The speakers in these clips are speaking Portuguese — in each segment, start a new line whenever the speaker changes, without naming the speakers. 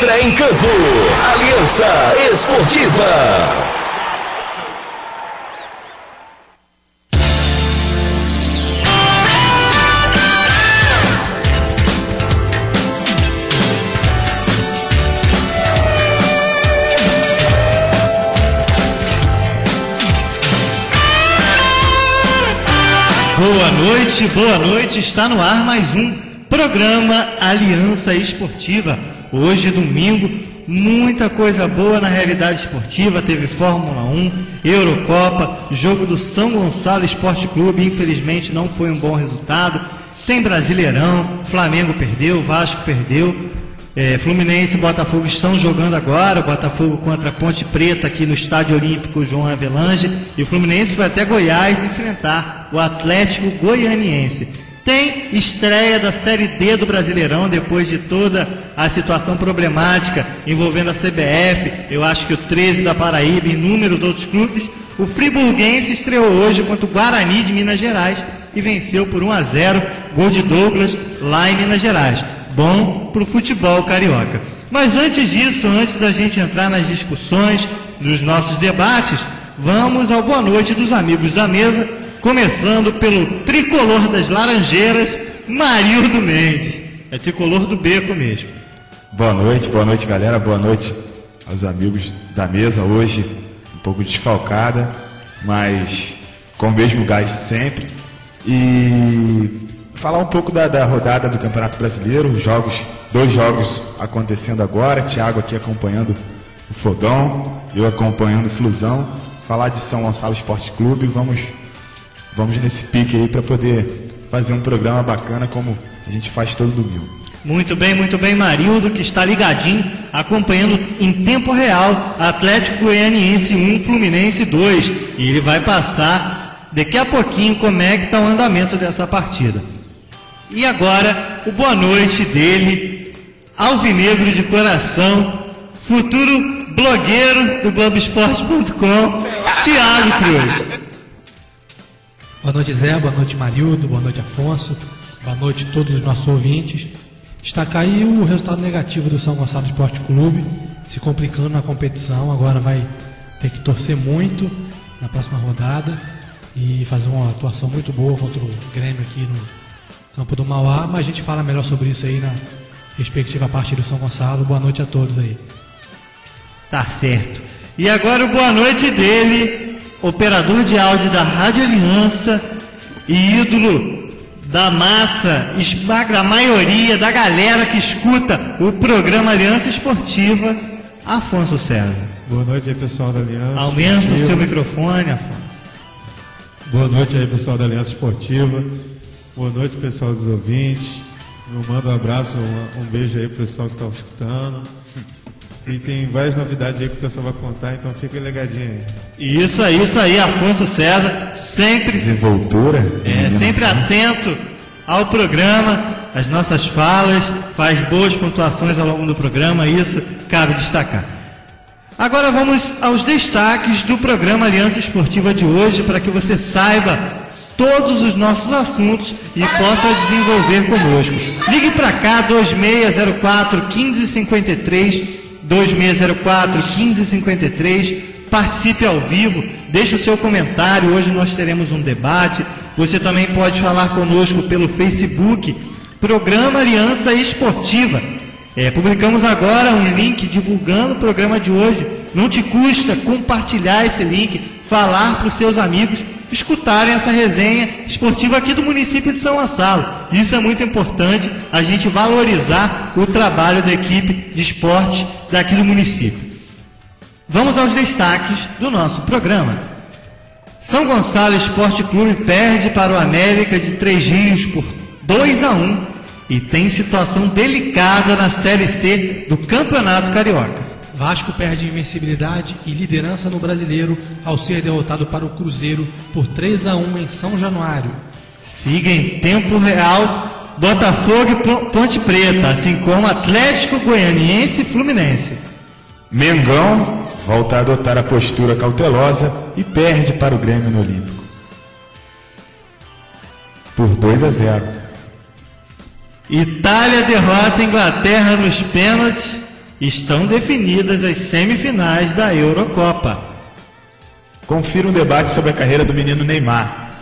entra em campo. Aliança Esportiva.
Boa noite, está no ar mais um programa Aliança Esportiva. Hoje, domingo, muita coisa boa na realidade esportiva. Teve Fórmula 1, Eurocopa, jogo do São Gonçalo Esporte Clube, infelizmente não foi um bom resultado. Tem Brasileirão, Flamengo perdeu, Vasco perdeu. Fluminense e Botafogo estão jogando agora, o Botafogo contra a Ponte Preta aqui no Estádio Olímpico João Avelange, e o Fluminense foi até Goiás enfrentar o Atlético Goianiense. Tem estreia da Série D do Brasileirão, depois de toda a situação problemática envolvendo a CBF, eu acho que o 13 da Paraíba e inúmeros outros clubes. O Friburguense estreou hoje contra o Guarani de Minas Gerais e venceu por 1-0, gol de Douglas lá em Minas Gerais. Bom para o futebol carioca. Mas antes disso, antes da gente entrar nas discussões, nos nossos debates, vamos ao boa noite dos amigos da mesa, começando pelo tricolor das Laranjeiras, Marildo Mendes. É tricolor do beco mesmo.
Boa noite galera, boa noite aos amigos da mesa. Hoje um pouco desfalcada, mas com o mesmo gás de sempre. E falar um pouco da rodada do Campeonato Brasileiro, dois jogos acontecendo agora, Thiago aqui acompanhando o Fogão, eu acompanhando o Flusão. Falar de São Gonçalo Esporte Clube, vamos nesse pique aí para poder fazer um programa bacana como a gente faz todo domingo.
Muito bem, Marildo, que está ligadinho, acompanhando em tempo real Atlético Goianiense 1, Fluminense 2, e ele vai passar daqui a pouquinho como é que está o andamento dessa partida. E agora, o boa noite dele, alvinegro de coração, futuro blogueiro do Globoesporte.com, Thiago Cruz.
Boa noite, Zé, boa noite, Marildo, boa noite, Afonso, boa noite a todos os nossos ouvintes. Destacar aí o resultado negativo do São Gonçalo Esporte Clube, se complicando na competição, agora vai ter que torcer muito na próxima rodada e fazer uma atuação muito boa contra o Grêmio aqui no Campo do Mauá, mas a gente fala melhor sobre isso aí na respectiva parte do São Gonçalo. Boa noite a todos aí.
Tá certo. E agora o boa noite dele, operador de áudio da Rádio Aliança e ídolo da massa, esmaga a maioria da galera que escuta o programa Aliança Esportiva, Afonso César.
Boa noite aí, pessoal da Aliança.
Aumenta o seu microfone, Afonso.
Boa noite aí, pessoal da Aliança Esportiva. Boa noite, pessoal dos ouvintes. Eu mando um abraço, um beijo aí pro pessoal que está escutando. E tem várias novidades aí que o pessoal vai contar, então fica ligadinho aí.
Isso aí, Afonso César, sempre
desenvoltura,
sempre atento ao programa, às nossas falas, faz boas pontuações ao longo do programa, isso cabe destacar. Agora vamos aos destaques do programa Aliança Esportiva de hoje, para que você saiba todos os nossos assuntos e possa desenvolver conosco. Ligue para cá, 2604-1553, 2604-1553, participe ao vivo, deixe o seu comentário, hoje nós teremos um debate. Você também pode falar conosco pelo Facebook, Programa Aliança Esportiva. Publicamos agora um link divulgando o programa de hoje. Não te custa compartilhar esse link, falar para os seus amigos escutarem essa resenha esportiva aqui do município de São Gonçalo. Isso é muito importante, a gente valorizar o trabalho da equipe de esporte daqui do município. Vamos aos destaques do nosso programa. São Gonçalo Esporte Clube perde para o América de Três Rios por 2-1 e tem situação delicada na Série C do Campeonato Carioca.
Vasco perde invencibilidade e liderança no Brasileiro ao ser derrotado para o Cruzeiro por 3-1 em São Januário.
Siga em tempo real Botafogo e Ponte Preta, assim como Atlético Goianiense e Fluminense.
Mengão volta a adotar a postura cautelosa e perde para o Grêmio no Olímpico por 2-0.
Itália derrota a Inglaterra nos pênaltis estão definidas as semifinais da Eurocopa.
Confira um debate sobre a carreira do menino Neymar.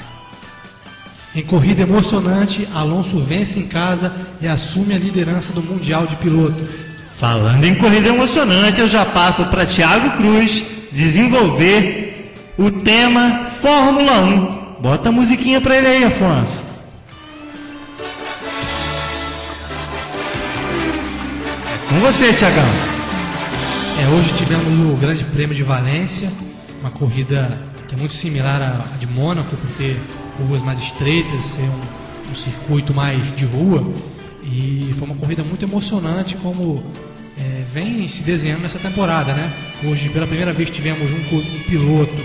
Em corrida emocionante, Alonso vence em casa e assume a liderança do Mundial de Pilotos.
Falando em corrida emocionante, eu já passo para Thiago Cruz desenvolver o tema Fórmula 1. Bota a musiquinha para ele aí, Afonso. É com você, Thiagão.
Hoje tivemos o Grande Prêmio de Valência, uma corrida que é muito similar à de Mônaco, por ter ruas mais estreitas, ser um circuito mais de rua, e foi uma corrida muito emocionante, como vem se desenhando nessa temporada, né? Hoje, pela primeira vez, tivemos um piloto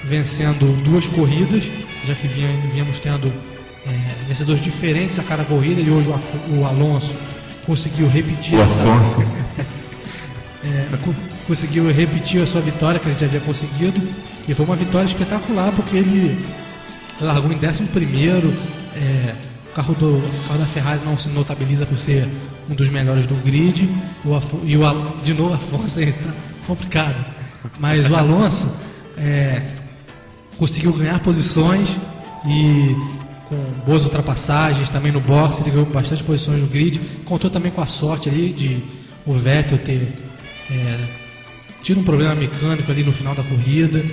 vencendo 2 corridas, já que víamos tendo vencedores diferentes a cada corrida, e hoje o Alonso conseguiu repetir conseguiu repetir a sua vitória que ele já havia conseguido, e foi uma vitória espetacular porque ele largou em 11º. O carro da Ferrari não se notabiliza por ser um dos melhores do grid, de novo Afonso aí tá complicado, mas o Alonso conseguiu ganhar posições e com boas ultrapassagens, também no boxe ele ganhou bastante posições no grid, contou também com a sorte ali de o Vettel ter tido um problema mecânico ali no final da corrida,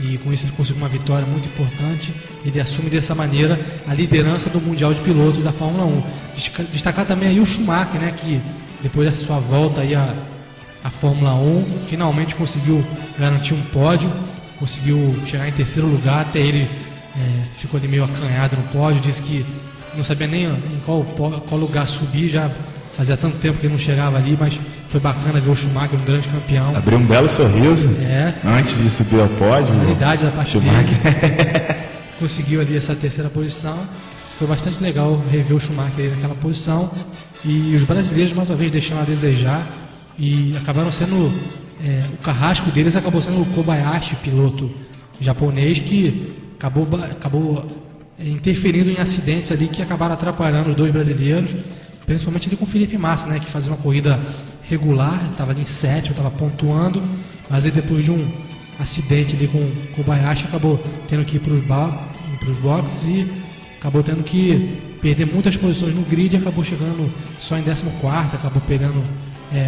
e com isso ele conseguiu uma vitória muito importante. Ele assume dessa maneira a liderança do Mundial de Pilotos da Fórmula 1. Destacar também aí o Schumacher, né, que depois dessa sua volta aí à Fórmula 1, finalmente conseguiu garantir um pódio, conseguiu chegar em 3º lugar, até ele ficou ali meio acanhado no pódio, disse que não sabia nem em qual lugar subir, já fazia tanto tempo que ele não chegava ali, mas foi bacana ver o Schumacher, um grande campeão.
Abriu um belo sorriso antes de subir ao pódio.
A qualidade da parte dele. Conseguiu ali essa 3ª posição. Foi bastante legal rever o Schumacher naquela posição. E os brasileiros, mais uma vez, deixaram a desejar. E acabaram sendo... o carrasco deles acabou sendo o Kobayashi, piloto japonês, que acabou interferindo em acidentes ali que acabaram atrapalhando os 2 brasileiros. Principalmente ali com o Felipe Massa, né, que fazia uma corrida regular, estava ali em 7º, estava pontuando, mas aí depois de um acidente ali com o Kobayashi, acabou tendo que ir para os boxes e acabou tendo que perder muitas posições no grid, e acabou chegando só em 14º, acabou pegando,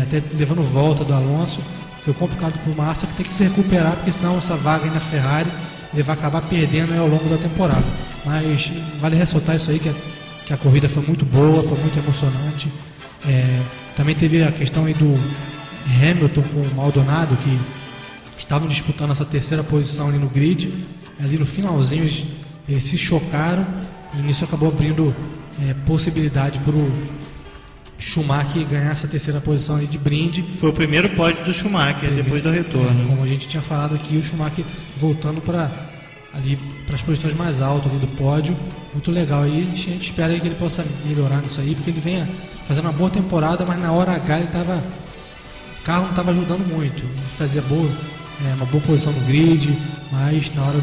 até levando volta do Alonso. Foi complicado para o Massa, que tem que se recuperar, porque senão essa vaga aí na Ferrari ele vai acabar perdendo ao longo da temporada. Mas vale ressaltar isso aí, que a corrida foi muito boa, foi muito emocionante. Também teve a questão aí do Hamilton com o Maldonado, que estavam disputando essa 3ª posição ali no grid. Ali no finalzinho eles se chocaram, e nisso acabou abrindo possibilidade para o Schumacher ganhar essa 3ª posição ali de brinde.
Foi o primeiro pódio do Schumacher depois do retorno.
Como a gente tinha falado aqui, o Schumacher voltando para as posições mais altas ali do pódio, muito legal. E a gente espera aí que ele possa melhorar nisso aí, porque ele venha fazendo uma boa temporada, mas na hora H o carro não estava ajudando muito. Ele fazia uma boa posição no grid, mas na hora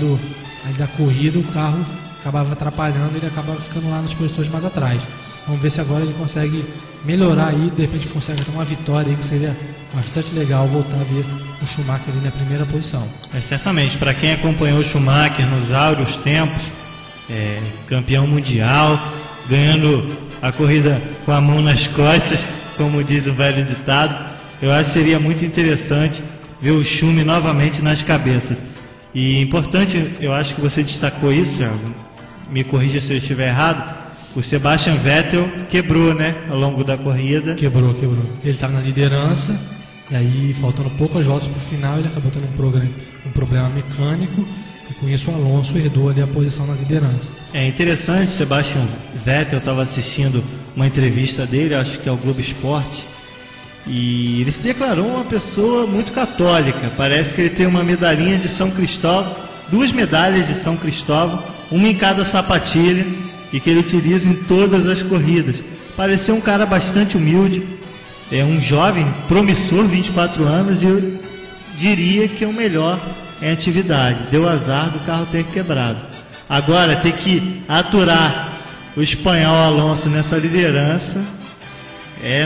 da corrida o carro acabava atrapalhando e ele acabava ficando lá nas posições mais atrás. Vamos ver se agora ele consegue melhorar aí, de repente consegue ter uma vitória aí, que seria bastante legal voltar a ver o Schumacher ali na 1ª posição.
Certamente, para quem acompanhou o Schumacher nos áureos tempos, campeão mundial, ganhando a corrida com a mão nas costas, como diz o velho ditado, eu acho que seria muito interessante ver o Schumi novamente nas cabeças. E importante, eu acho que você destacou isso, me corrija se eu estiver errado, o Sebastian Vettel quebrou, né, ao longo da corrida.
Quebrou. Ele estava na liderança, e aí, faltando poucas voltas para o final, ele acabou tendo um problema mecânico, e com isso o Alonso herdou ali a posição na liderança.
É interessante, Sebastian Vettel, eu estava assistindo uma entrevista dele, acho que é o Globo Esporte, e ele se declarou uma pessoa muito católica. Parece que ele tem uma medalhinha de São Cristóvão, 2 medalhas de São Cristóvão, uma em cada sapatilha, e que ele utiliza em todas as corridas. Pareceu um cara bastante humilde, um jovem promissor, 24 anos, e eu diria que é o melhor em atividade. Deu azar do carro ter quebrado. Agora, ter que aturar o espanhol Alonso nessa liderança,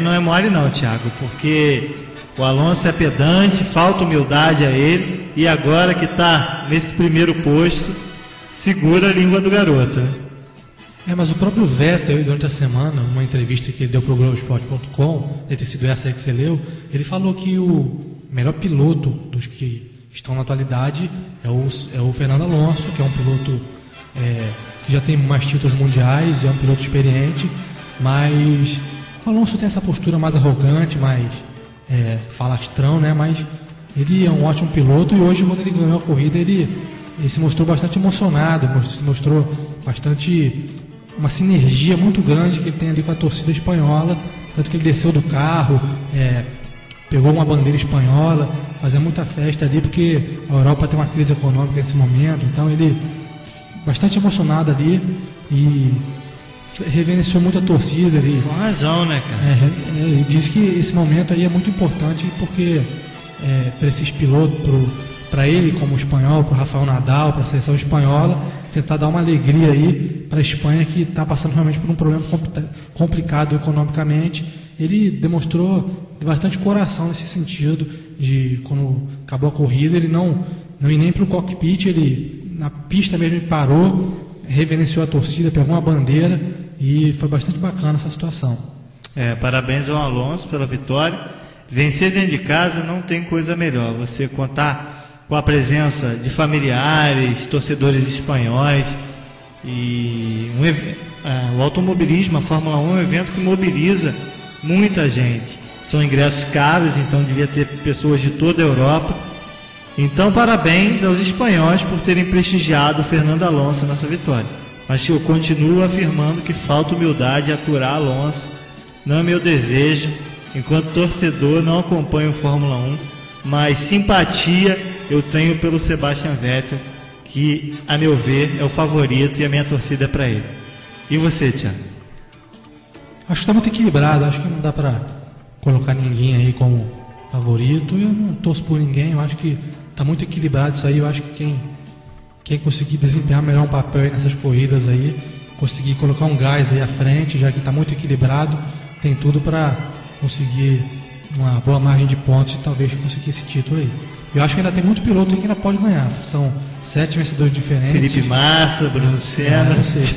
não é mole não, Thiago, porque O Alonso é pedante, falta humildade a ele, e agora que está nesse primeiro posto, segura a língua do garoto, né?
Mas o próprio Vettel, durante a semana, numa entrevista que ele deu para o Globoesporte.com, deve ter sido essa aí que você leu, ele falou que o melhor piloto dos que estão na atualidade é o Fernando Alonso, que é um piloto que já tem mais títulos mundiais, é um piloto experiente, mas o Alonso tem essa postura mais arrogante, mais falastrão, né? Mas ele é um ótimo piloto, e hoje, quando ele ganhou a corrida, ele se mostrou bastante emocionado, se mostrou bastante uma sinergia muito grande que ele tem ali com a torcida espanhola, tanto que ele desceu do carro, pegou uma bandeira espanhola, fazia muita festa ali, porque a Europa tem uma crise econômica nesse momento, então ele bastante emocionado ali e reverenciou muito a torcida ali.
Com razão, né, cara?
Ele disse que esse momento aí é muito importante porque para esses pilotos, para ele como espanhol, para o Rafael Nadal, para a seleção espanhola, tentar dar uma alegria aí para a Espanha, que está passando realmente por um problema complicado economicamente. Ele demonstrou bastante coração nesse sentido, de quando acabou a corrida, ele não ia nem para o cockpit, ele na pista mesmo ele parou, reverenciou a torcida, pegou uma bandeira, e foi bastante bacana essa situação.
Parabéns ao Alonso pela vitória. Vencer dentro de casa não tem coisa melhor. Você contar com a presença de familiares, torcedores espanhóis, e o automobilismo, a Fórmula 1 é um evento que mobiliza muita gente. São ingressos caros, então devia ter pessoas de toda a Europa. Então, parabéns aos espanhóis por terem prestigiado o Fernando Alonso nessa vitória. Mas eu continuo afirmando que falta humildade aturar Alonso. Não é meu desejo. Enquanto torcedor, não acompanho Fórmula 1, mas simpatia eu tenho pelo Sebastian Vettel, que, a meu ver, é o favorito, e a minha torcida é para ele. E você, Thiago?
Acho que está muito equilibrado, acho que não dá para colocar ninguém aí como favorito. Eu não torço por ninguém, eu acho que está muito equilibrado isso aí. Eu acho que quem conseguir desempenhar melhor um papel aí nessas corridas aí, conseguir colocar um gás aí à frente, já que está muito equilibrado, tem tudo para conseguir uma boa margem de pontos e talvez conseguir esse título aí. Eu acho que ainda tem muito piloto aí que ainda pode ganhar. São 7 vencedores diferentes.
Felipe Massa, Bruno Senna.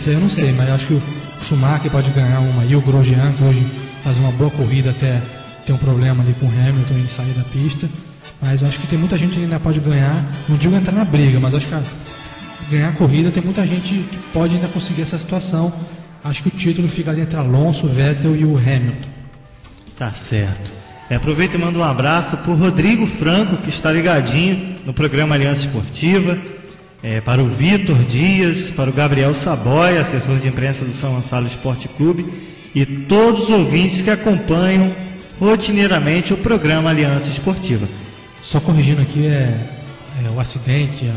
Eu não sei, mas eu acho que o Schumacher pode ganhar uma, e o Grosjean, que hoje faz uma boa corrida, até tem um problema ali com o Hamilton em sair da pista. Mas eu acho que tem muita gente que ainda pode ganhar. Não digo entrar na briga, mas acho que ganhar a corrida tem muita gente que pode ainda conseguir essa situação. Acho que o título fica ali entre Alonso, Vettel e o Hamilton.
Tá certo. Aproveito e mando um abraço para o Rodrigo Franco, que está ligadinho no programa Aliança Esportiva, para o Vitor Dias, para o Gabriel Saboia, assessor de imprensa do São Gonçalo Esporte Clube, e todos os ouvintes que acompanham rotineiramente o programa Aliança Esportiva.
Só corrigindo aqui, o acidente,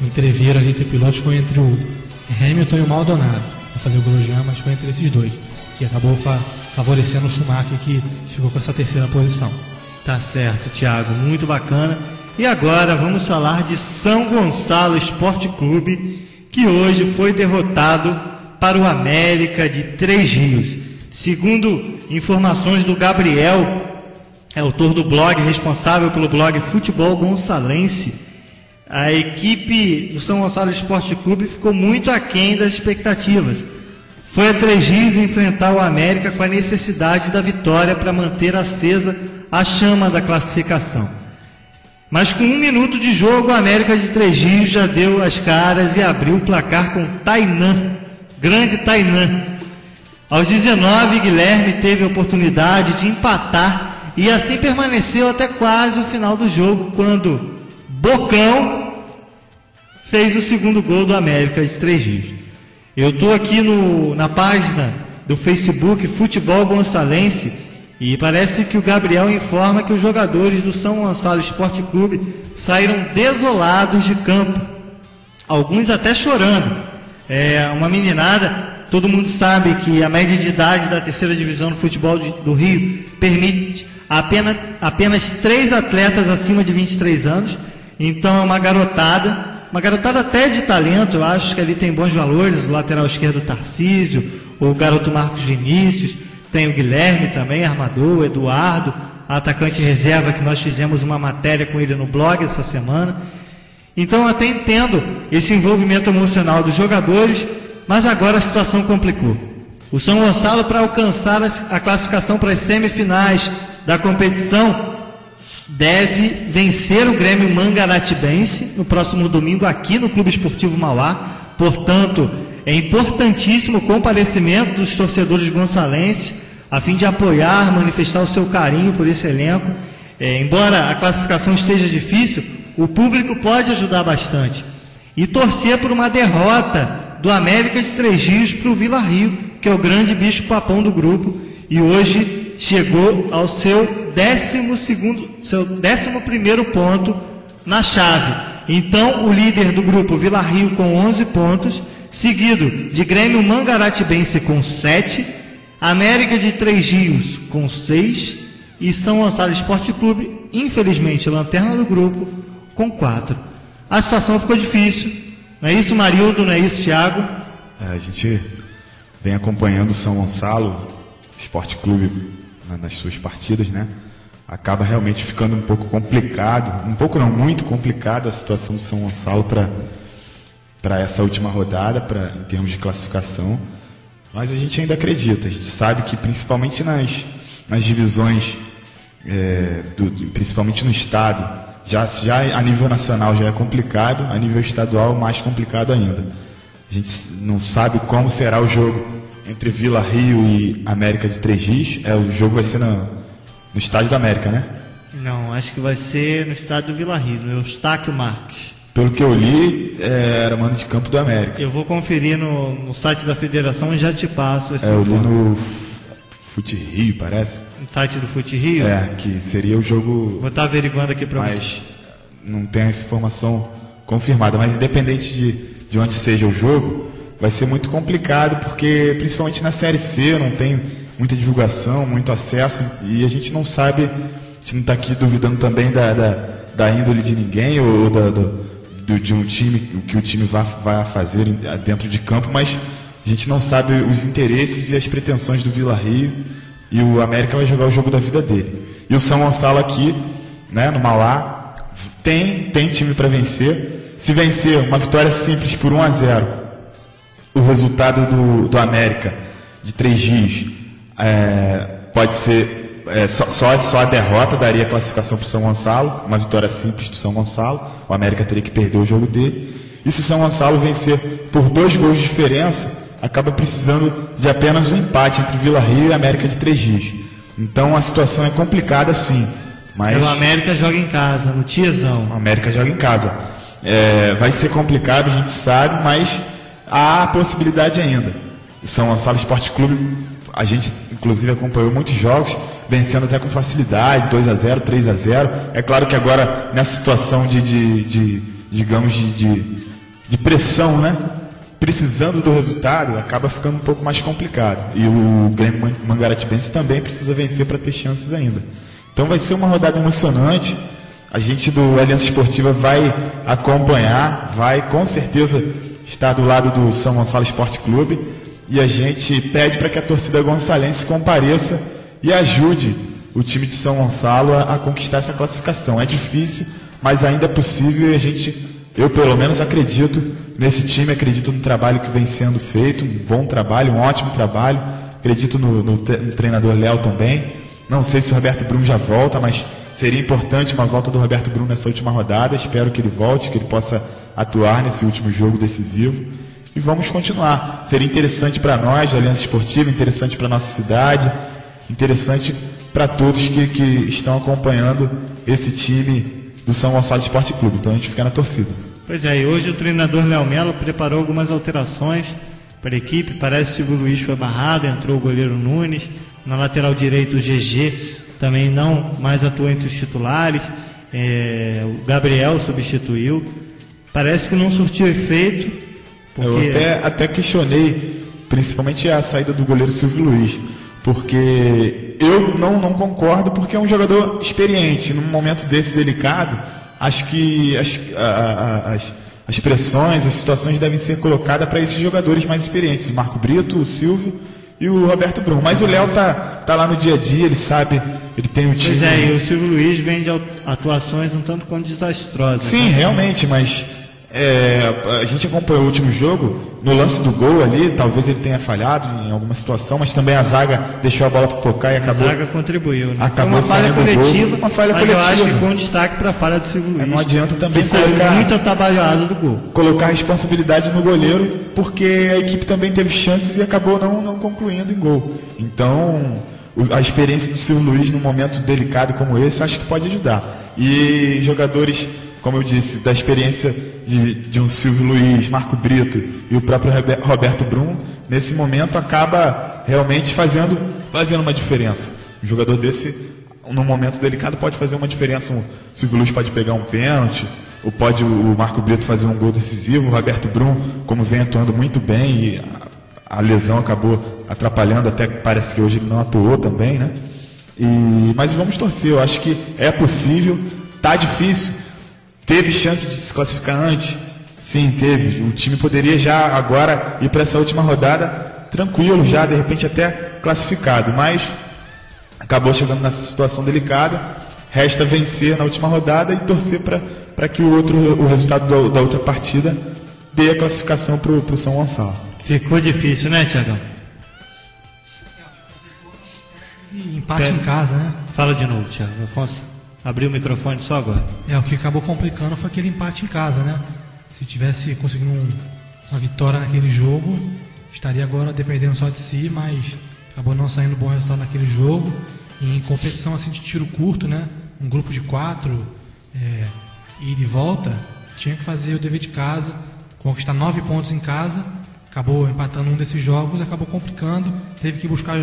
o entreveiro ali entre pilotos foi entre o Hamilton e o Maldonado. Eu falei o Grosjean, mas foi entre esses dois, que acabou favorecendo o Schumacher, que ficou com essa terceira posição.
Tá certo, Thiago, muito bacana. E agora vamos falar de São Gonçalo Esporte Clube, que hoje foi derrotado para o América de Três Rios. Segundo informações do Gabriel, autor do blog, responsável pelo blog Futebol Gonçalense, a equipe do São Gonçalo Esporte Clube ficou muito aquém das expectativas. Foi a Três Rios enfrentar o América com a necessidade da vitória para manter acesa a chama da classificação. Mas com 1 minuto de jogo, o América de Três Rios já deu as caras e abriu o placar com Tainan, grande Tainan. Aos 19, Guilherme teve a oportunidade de empatar e assim permaneceu até quase o final do jogo, quando Bocão fez o segundo gol do América de Três Rios. Eu estou aqui na página do Facebook Futebol Gonçalense e parece que o Gabriel informa que os jogadores do São Gonçalo Esporte Clube saíram desolados de campo, alguns até chorando. Uma meninada, todo mundo sabe que a média de idade da terceira divisão do futebol do Rio permite apenas 3 atletas acima de 23 anos, então é uma garotada até de talento. Eu acho que ali tem bons valores, o lateral esquerdo Tarcísio, o garoto Marcos Vinícius, tem o Guilherme também, armador, o Eduardo, atacante reserva, que nós fizemos uma matéria com ele no blog essa semana. Então eu até entendo esse envolvimento emocional dos jogadores, mas agora a situação complicou. O São Gonçalo, para alcançar a classificação para as semifinais da competição, deve vencer o Grêmio Mangaratibense no próximo domingo aqui no Clube Esportivo Mauá. Portanto, é importantíssimo o comparecimento dos torcedores gonçalenses a fim de apoiar, manifestar o seu carinho por esse elenco. Embora a classificação esteja difícil, o público pode ajudar bastante. E torcer por uma derrota do América de Três Rios para o Vila Rio, que é o grande bicho-papão do grupo, e hoje chegou ao seu 11º ponto na chave. Então, o líder do grupo, Vila Rio, com 11 pontos, seguido de Grêmio Mangaratibense com 7, América de Três Rios com 6 e São Gonçalo Esporte Clube, infelizmente, lanterna do grupo, com 4. A situação ficou difícil. Não é isso, Marildo? Não é isso, Thiago?
A gente vem acompanhando o São Gonçalo Esporte Clube nas suas partidas, né? Acaba realmente ficando um pouco complicado, um pouco não, muito complicada a situação do São Gonçalo para essa última rodada, em termos de classificação. Mas a gente ainda acredita, a gente sabe que principalmente nas divisões, principalmente no estado, já a nível nacional já é complicado, a nível estadual mais complicado ainda. A gente não sabe como será o jogo entre Vila Rio e América de Três Rios. O jogo vai ser no estádio da América, né?
Não, acho que vai ser no estádio do Vila Rio, no Eustáquio Marques.
Pelo que eu li, era mando de campo do América.
Eu vou conferir no site da federação e já te passo esse
eu li no Fute Rio, parece.
No site do Fute Rio?
Que seria o jogo...
Vou estar averiguando aqui para você.
Mas não tem essa informação confirmada. Mas independente de onde seja o jogo, vai ser muito complicado, porque principalmente na Série C não tem muita divulgação, muito acesso, e a gente não sabe, a gente não está aqui duvidando também da índole de ninguém, ou de um time, o que o time vai fazer dentro de campo, mas a gente não sabe os interesses e as pretensões do Vila Rio, e o América vai jogar o jogo da vida dele. E o São Gonçalo aqui, né, no Mauá, tem time para vencer. Se vencer uma vitória simples por 1-0, o resultado do América de Três Rios pode ser só a derrota daria a classificação para o São Gonçalo, uma vitória simples do São Gonçalo. O América teria que perder o jogo dele. E se o São Gonçalo vencer por 2 gols de diferença, acaba precisando de apenas um empate entre Vila Rio e América de Três Rios. Então a situação é complicada, sim. Mas
o América joga em casa, no Tiazão.
O América joga em casa. Vai ser complicado, a gente sabe, mas há a possibilidade ainda. O São Gonçalo Esporte Clube, a gente inclusive acompanhou muitos jogos, vencendo até com facilidade, 2-0, 3-0. É claro que agora, nessa situação digamos, de pressão, né? Precisando do resultado, acaba ficando um pouco mais complicado. E o Grêmio Mangaratibense também precisa vencer para ter chances ainda. Então vai ser uma rodada emocionante. A gente do Aliança Esportiva vai acompanhar, vai com certeza estar do lado do São Gonçalo Esporte Clube. E a gente pede para que a torcida gonçalense compareça e ajude o time de São Gonçalo a conquistar essa classificação. É difícil, mas ainda é possível, e eu pelo menos acredito nesse time, acredito no trabalho que vem sendo feito, um bom trabalho, um ótimo trabalho. Acredito no treinador Léo também. Não sei se o Roberto Brum já volta, mas seria importante uma volta do Roberto Brum nessa última rodada. Espero que ele volte, que ele possa atuar nesse último jogo decisivo. E vamos continuar. Seria interessante para nós, da Aliança Esportiva, interessante para a nossa cidade, interessante para todos que estão acompanhando esse time do São Gonçalo Esporte Clube. Então a gente fica na torcida.
Pois é, e hoje o treinador Léo Melo preparou algumas alterações para a equipe. Parece que o Silvio Luiz foi barrado, entrou o goleiro Nunes. Na lateral direito o GG também não mais atuou entre os titulares. O Gabriel substituiu. Parece que não surtiu efeito.
Porque... Eu até questionei, principalmente a saída do goleiro Silvio Luiz, porque eu não concordo, porque é um jogador experiente. Num momento desse delicado, acho que as pressões, as situações devem ser colocadas para esses jogadores mais experientes, o Marco Brito, o Silvio e o Roberto Brum. Mas o Léo tá lá no dia a dia, ele sabe, ele tem um time...
Pois é, e o Silvio Luiz vem de atuações um tanto quanto desastrosas.
Sim,
né?
realmente, mas a gente acompanhou o último jogo, no lance do gol ali, talvez ele tenha falhado em alguma situação, mas também a zaga deixou a bola pipocar e acabou...
A zaga contribuiu, né?
Acabou
Foi uma falha
saindo do
coletiva,
gol, uma falha
mas
coletiva.
eu acho que com destaque para a falha do Silvio Luiz.
Não adianta também
que saiu muito atabalhado do gol.
colocar a responsabilidade no goleiro, porque a equipe também teve chances e acabou não concluindo em gol. Então, a experiência do Silvio Luiz num momento delicado como esse, eu acho que pode ajudar. E jogadores, como eu disse, da experiência de um Silvio Luiz, Marco Brito e o próprio Roberto Brum, nesse momento acaba realmente fazendo uma diferença. Um jogador desse, num momento delicado, pode fazer uma diferença. O Silvio Luiz pode pegar um pênalti, ou pode o Marco Brito fazer um gol decisivo. O Roberto Brum, como vem atuando muito bem, e a lesão acabou atrapalhando, até parece que hoje ele não atuou também, né? Mas vamos torcer, eu acho que é possível, tá difícil. Teve chance de se classificar antes? Sim, teve. O time poderia já agora ir para essa última rodada tranquilo, já de repente até classificado, mas acabou chegando nessa situação delicada. Resta vencer na última rodada e torcer para que o resultado da outra partida dê a classificação para o São Gonçalo.
Ficou difícil, né, Tiagão?
E empate em casa, né?
Fala de novo, Thiago. Afonso, abriu o microfone só agora.
O que acabou complicando foi aquele empate em casa, né? Se tivesse conseguido uma vitória naquele jogo, estaria agora dependendo só de si, mas acabou não saindo bom resultado naquele jogo. E em competição assim de tiro curto, né? Um grupo de 4, ida e volta, tinha que fazer o dever de casa, conquistar 9 pontos em casa. Acabou empatando um desses jogos, acabou complicando, teve que buscar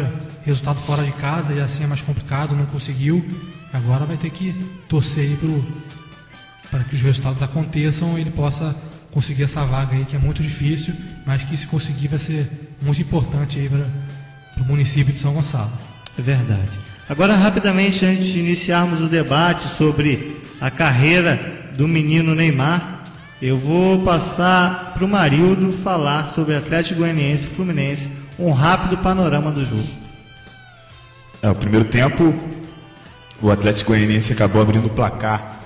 resultado fora de casa e assim é mais complicado, não conseguiu. Agora vai ter que torcer aí para que os resultados aconteçam e ele possa conseguir essa vaga aí, que é muito difícil, mas que se conseguir vai ser muito importante aí para o município de São Gonçalo.
É verdade. Agora, rapidamente, antes de iniciarmos o debate sobre a carreira do menino Neymar, eu vou passar para o Marildo falar sobre Atlético Goianiense e Fluminense, um rápido panorama do jogo.
O primeiro tempo, o Atlético Goianiense acabou abrindo o placar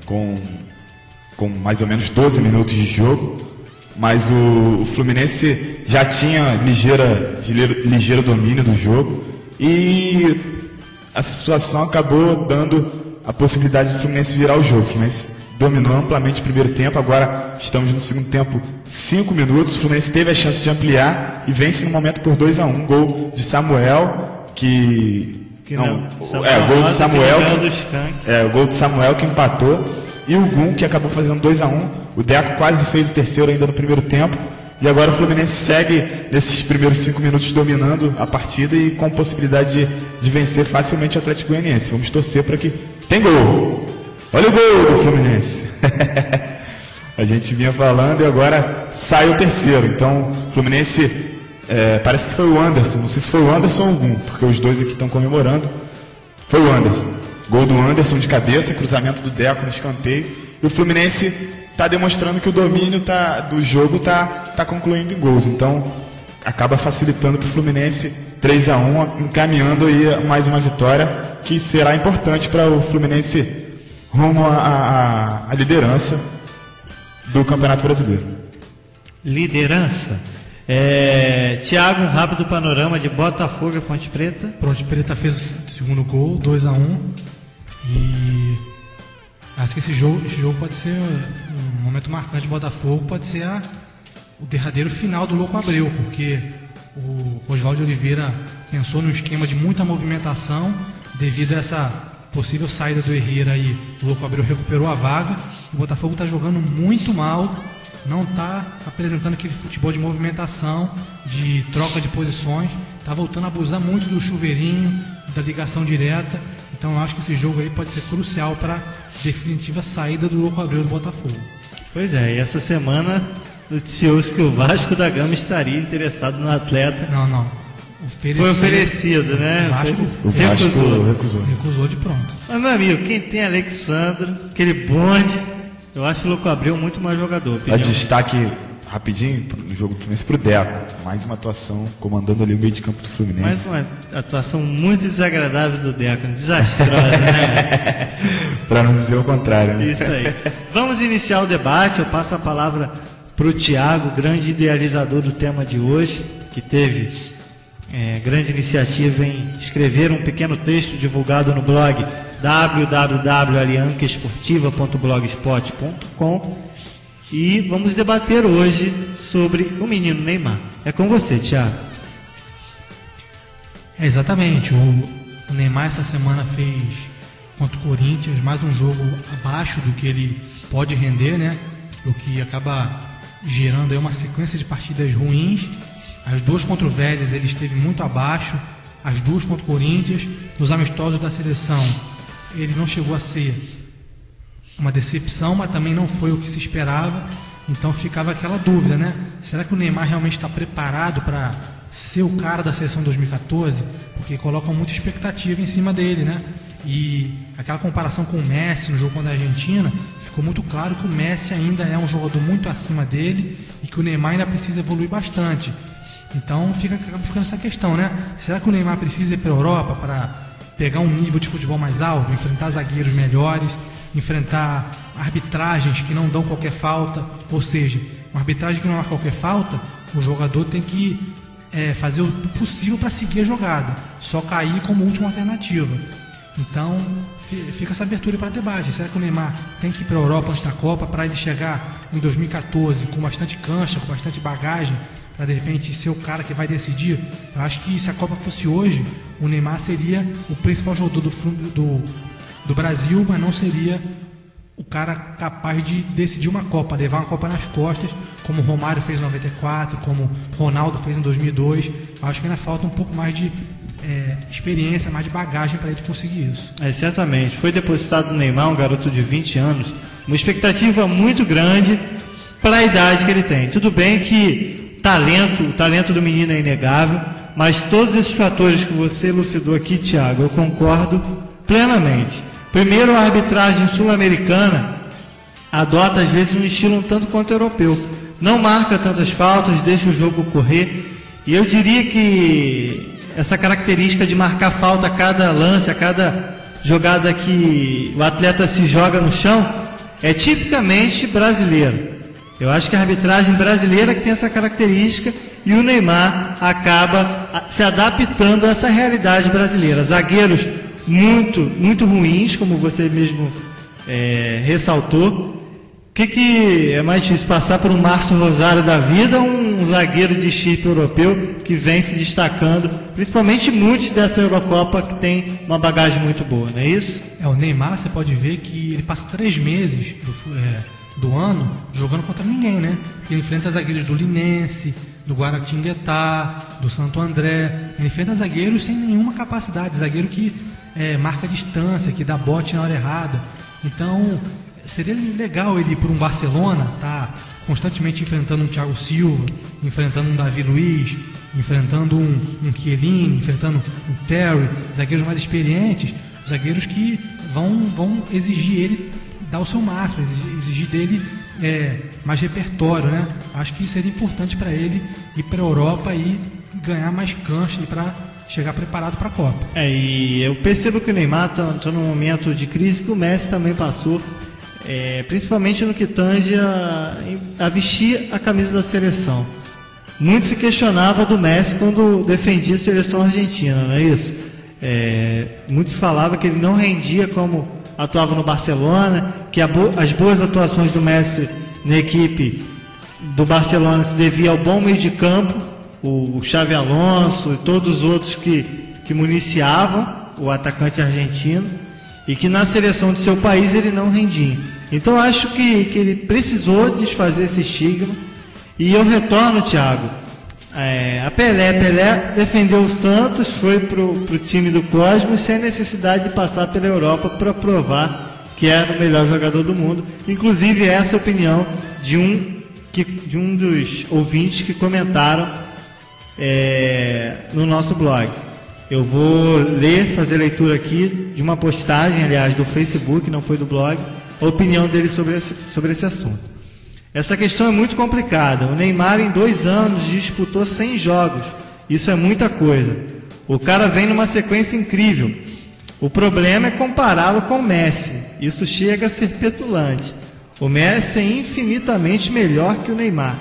com mais ou menos 12 minutos de jogo, mas o Fluminense já tinha ligeiro domínio do jogo e essa situação acabou dando a possibilidade do Fluminense virar o jogo. O Fluminense dominou amplamente o primeiro tempo, agora estamos no segundo tempo, 5 minutos, o Fluminense teve a chance de ampliar e vence no momento por 2-1, um gol de Samuel, o gol de Samuel que empatou, e o Gum que acabou fazendo 2-1, o Deco quase fez o terceiro ainda no primeiro tempo, e agora o Fluminense segue nesses primeiros 5 minutos dominando a partida e com possibilidade de vencer facilmente o Atlético Goianiense. Vamos torcer para que... Tem gol! Olha o gol do Fluminense. A gente vinha falando e agora sai o terceiro. Então, o Fluminense, parece que foi o Anderson. Não sei se foi o Anderson ou o Gum, porque os dois aqui estão comemorando. Foi o Anderson. Gol do Anderson de cabeça, cruzamento do Deco no escanteio. E o Fluminense está demonstrando que o domínio do jogo está concluindo em gols. Então, acaba facilitando para o Fluminense 3-1, encaminhando aí mais uma vitória que será importante para o Fluminense rumo à liderança do Campeonato Brasileiro.
Liderança. Thiago, um rápido panorama de Botafogo e Ponte Preta.
Ponte Preta fez o segundo gol, 2-1. E acho que esse jogo pode ser um momento marcante de Botafogo, pode ser o derradeiro final do Louco Abreu, porque o Oswaldo Oliveira pensou no esquema de muita movimentação devido a essa possível saída do Herrera aí. O Louco Abreu recuperou a vaga. O Botafogo está jogando muito mal, não está apresentando aquele futebol de movimentação, de troca de posições, está voltando a abusar muito do chuveirinho, da ligação direta. Então eu acho que esse jogo aí pode ser crucial para a definitiva saída do Louco Abreu do Botafogo.
Pois é, e essa semana noticiou-se que o Vasco da Gama estaria interessado no atleta.
Não.
Foi oferecido, né?
O Vasco
recusou.
Recusou de pronto.
Mas, meu amigo, quem tem Alexandro, aquele bonde, eu acho o Louco Abreu muito mais jogador.
A destaque rapidinho no jogo do Fluminense pro Deco. Mais uma atuação comandando ali o meio de campo do Fluminense.
Mais uma atuação muito desagradável do Deco, desastrosa, né?
Para não dizer o contrário, né?
Isso aí. Vamos iniciar o debate. Eu passo a palavra para o Thiago, grande idealizador do tema de hoje, que teve grande iniciativa em escrever um pequeno texto divulgado no blog www.aliancaesportiva.blogspot.com. E vamos debater hoje sobre o menino Neymar. É com você, Thiago.
Exatamente. O Neymar essa semana fez contra o Corinthians mais um jogo abaixo do que ele pode render, né? O que acaba gerando aí uma sequência de partidas ruins. As duas contra o Vélez ele esteve muito abaixo, as duas contra o Corinthians. Nos amistosos da seleção ele não chegou a ser uma decepção, mas também não foi o que se esperava. Então ficava aquela dúvida, né? Será que o Neymar realmente está preparado para ser o cara da seleção 2014? Porque colocam muita expectativa em cima dele, né? E aquela comparação com o Messi no jogo contra a Argentina, ficou muito claro que o Messi ainda é um jogador muito acima dele e que o Neymar ainda precisa evoluir bastante. Então acaba ficando essa questão, né? Será que o Neymar precisa ir para a Europa para pegar um nível de futebol mais alto, enfrentar zagueiros melhores, enfrentar arbitragens que não dão qualquer falta? Ou seja, uma arbitragem que não dá qualquer falta, o jogador tem que fazer o possível para seguir a jogada, só cair como última alternativa. Então fica essa abertura para debate. Será que o Neymar tem que ir para a Europa antes da Copa para ele chegar em 2014 com bastante cancha, com bastante bagagem, para de repente ser o cara que vai decidir? Eu acho que se a Copa fosse hoje, o Neymar seria o principal jogador do Brasil, mas não seria o cara capaz de decidir uma Copa, levar uma Copa nas costas, como o Romário fez em 94, como o Ronaldo fez em 2002. Eu acho que ainda falta um pouco mais de experiência, mais de bagagem para ele conseguir isso.
Certamente. Foi depositado no Neymar, um garoto de 20 anos, uma expectativa muito grande para a idade que ele tem. Tudo bem que o talento do menino é inegável, mas todos esses fatores que você elucidou aqui, Thiago, eu concordo plenamente. Primeiro, a arbitragem sul-americana adota às vezes um estilo um tanto quanto europeu. Não marca tantas faltas, deixa o jogo correr. E eu diria que essa característica de marcar falta a cada lance, a cada jogada que o atleta se joga no chão, é tipicamente brasileiro. Eu acho que a arbitragem brasileira que tem essa característica, e o Neymar acaba se adaptando a essa realidade brasileira. Zagueiros muito ruins, como você mesmo ressaltou. O que é mais difícil, passar por um Márcio Rosário da vida ou um zagueiro de chip europeu que vem se destacando, principalmente muitos dessa Eurocopa que tem uma bagagem muito boa, não é isso?
O Neymar, você pode ver que ele passa 3 meses do ano jogando contra ninguém, né? Ele enfrenta zagueiros do Linense, do Guaratinguetá, do Santo André. Ele enfrenta zagueiros sem nenhuma capacidade, zagueiro que marca distância, que dá bote na hora errada. Então seria legal ele ir para um Barcelona, tá constantemente enfrentando um Thiago Silva, enfrentando um Davi Luiz, enfrentando um Chiellini, enfrentando um Terry, zagueiros mais experientes, zagueiros que vão exigir ele dar o seu máximo, exigir dele mais repertório, né? Acho que seria importante para ele ir para a Europa e ganhar mais cancha para chegar preparado para a Copa.
E eu percebo que o Neymar está num momento de crise que o Messi também passou, principalmente no que tange a vestir a camisa da seleção. Muito se questionava do Messi quando defendia a seleção argentina, não é isso? Muito se falava que ele não rendia como atuava no Barcelona, que as boas atuações do Messi na equipe do Barcelona se devia ao bom meio de campo, o Xavi Alonso e todos os outros que municiavam o atacante argentino, e que na seleção de seu país ele não rendia. Então acho que ele precisou desfazer esse estigma. E eu retorno, Thiago, a Pelé defendeu o Santos, foi pro time do Cosmos sem necessidade de passar pela Europa para provar que era o melhor jogador do mundo. Inclusive essa é a opinião de um dos ouvintes que comentaram no nosso blog. Eu vou fazer leitura aqui de uma postagem, aliás, do Facebook, não foi do blog, a opinião dele sobre esse assunto. Essa questão é muito complicada. O Neymar em 2 anos disputou 100 jogos. Isso é muita coisa. O cara vem numa sequência incrível. O problema é compará-lo com o Messi. Isso chega a ser petulante. O Messi é infinitamente melhor que o Neymar.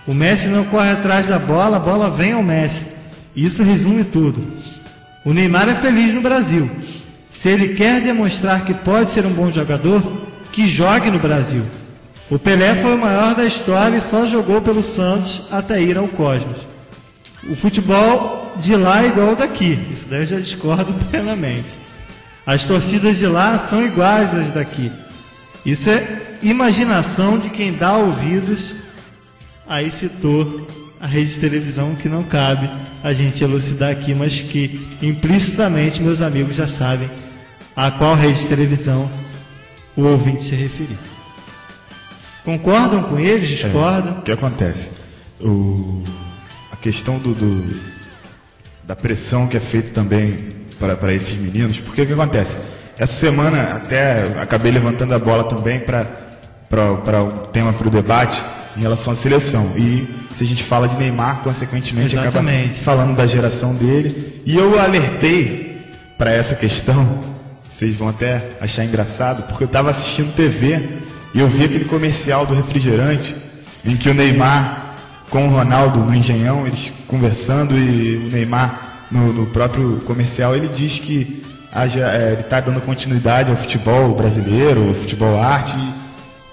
O Messi não corre atrás da bola, a bola vem ao Messi. Isso resume tudo. O Neymar é feliz no Brasil. Se ele quer demonstrar que pode ser um bom jogador, que jogue no Brasil. O Pelé foi o maior da história e só jogou pelo Santos até ir ao Cosmos. O futebol de lá é igual ao daqui. Isso daí eu já discordo plenamente. As torcidas de lá são iguais às daqui. Isso é imaginação de quem dá ouvidos. Aí citou a rede de televisão, que não cabe a gente elucidar aqui, mas que implicitamente meus amigos já sabem a qual rede de televisão o ouvinte se referir. Concordam com eles? Discordam?
O que acontece? A questão da pressão que é feita também para esses meninos, porque o que acontece? Essa semana até acabei levantando a bola também para o tema, para o debate em relação à seleção. E se a gente fala de Neymar, consequentemente acaba falando da geração dele. E eu alertei para essa questão, vocês vão até achar engraçado, porque eu estava assistindo TV e eu vi aquele comercial do refrigerante em que o Neymar com o Ronaldo no Engenhão, eles conversando, e o Neymar no próprio comercial ele diz que ele está dando continuidade ao futebol brasileiro, ao futebol arte,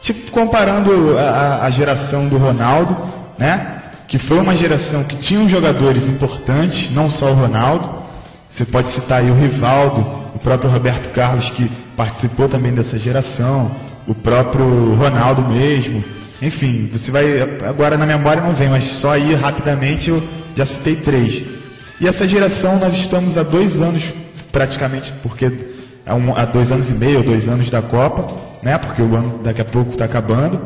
tipo comparando a geração do Ronaldo, né? Que foi uma geração que tinha jogadores importantes, não só o Ronaldo. Você pode citar aí o Rivaldo, o próprio Roberto Carlos, que participou também dessa geração, o próprio Ronaldo mesmo. Enfim, você vai, agora na memória não vem, mas só aí rapidamente eu já citei 3. E essa geração nós estamos há 2 anos praticamente, porque há 2 anos e meio, ou 2 anos da Copa, né? Porque o ano daqui a pouco está acabando,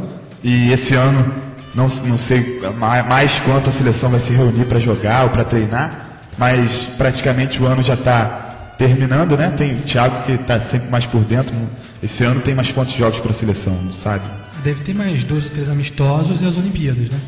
e esse ano não sei mais quanto a seleção vai se reunir para jogar ou para treinar, mas praticamente o ano já está terminando, né? Tem o Thiago que está sempre mais por dentro. Esse ano tem mais quantos jogos para a seleção, não sabe?
Deve ter mais 2 ou 3 amistosos e as Olimpíadas, né?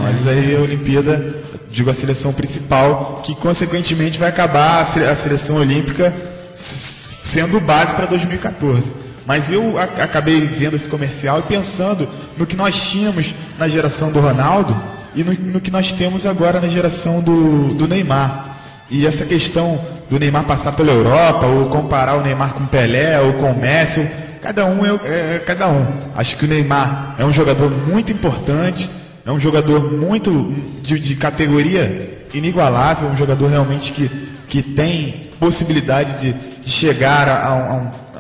Mas aí a Olimpíada, digo a seleção principal, que consequentemente vai acabar a seleção olímpica sendo base para 2014. Mas eu acabei vendo esse comercial e pensando no que nós tínhamos na geração do Ronaldo e no que nós temos agora na geração do Neymar. E essa questão do Neymar passar pela Europa, ou comparar o Neymar com o Pelé, ou com o Messi, cada um é cada um. Acho que o Neymar é um jogador muito importante, é um jogador muito de categoria inigualável, um jogador realmente que tem possibilidade de chegar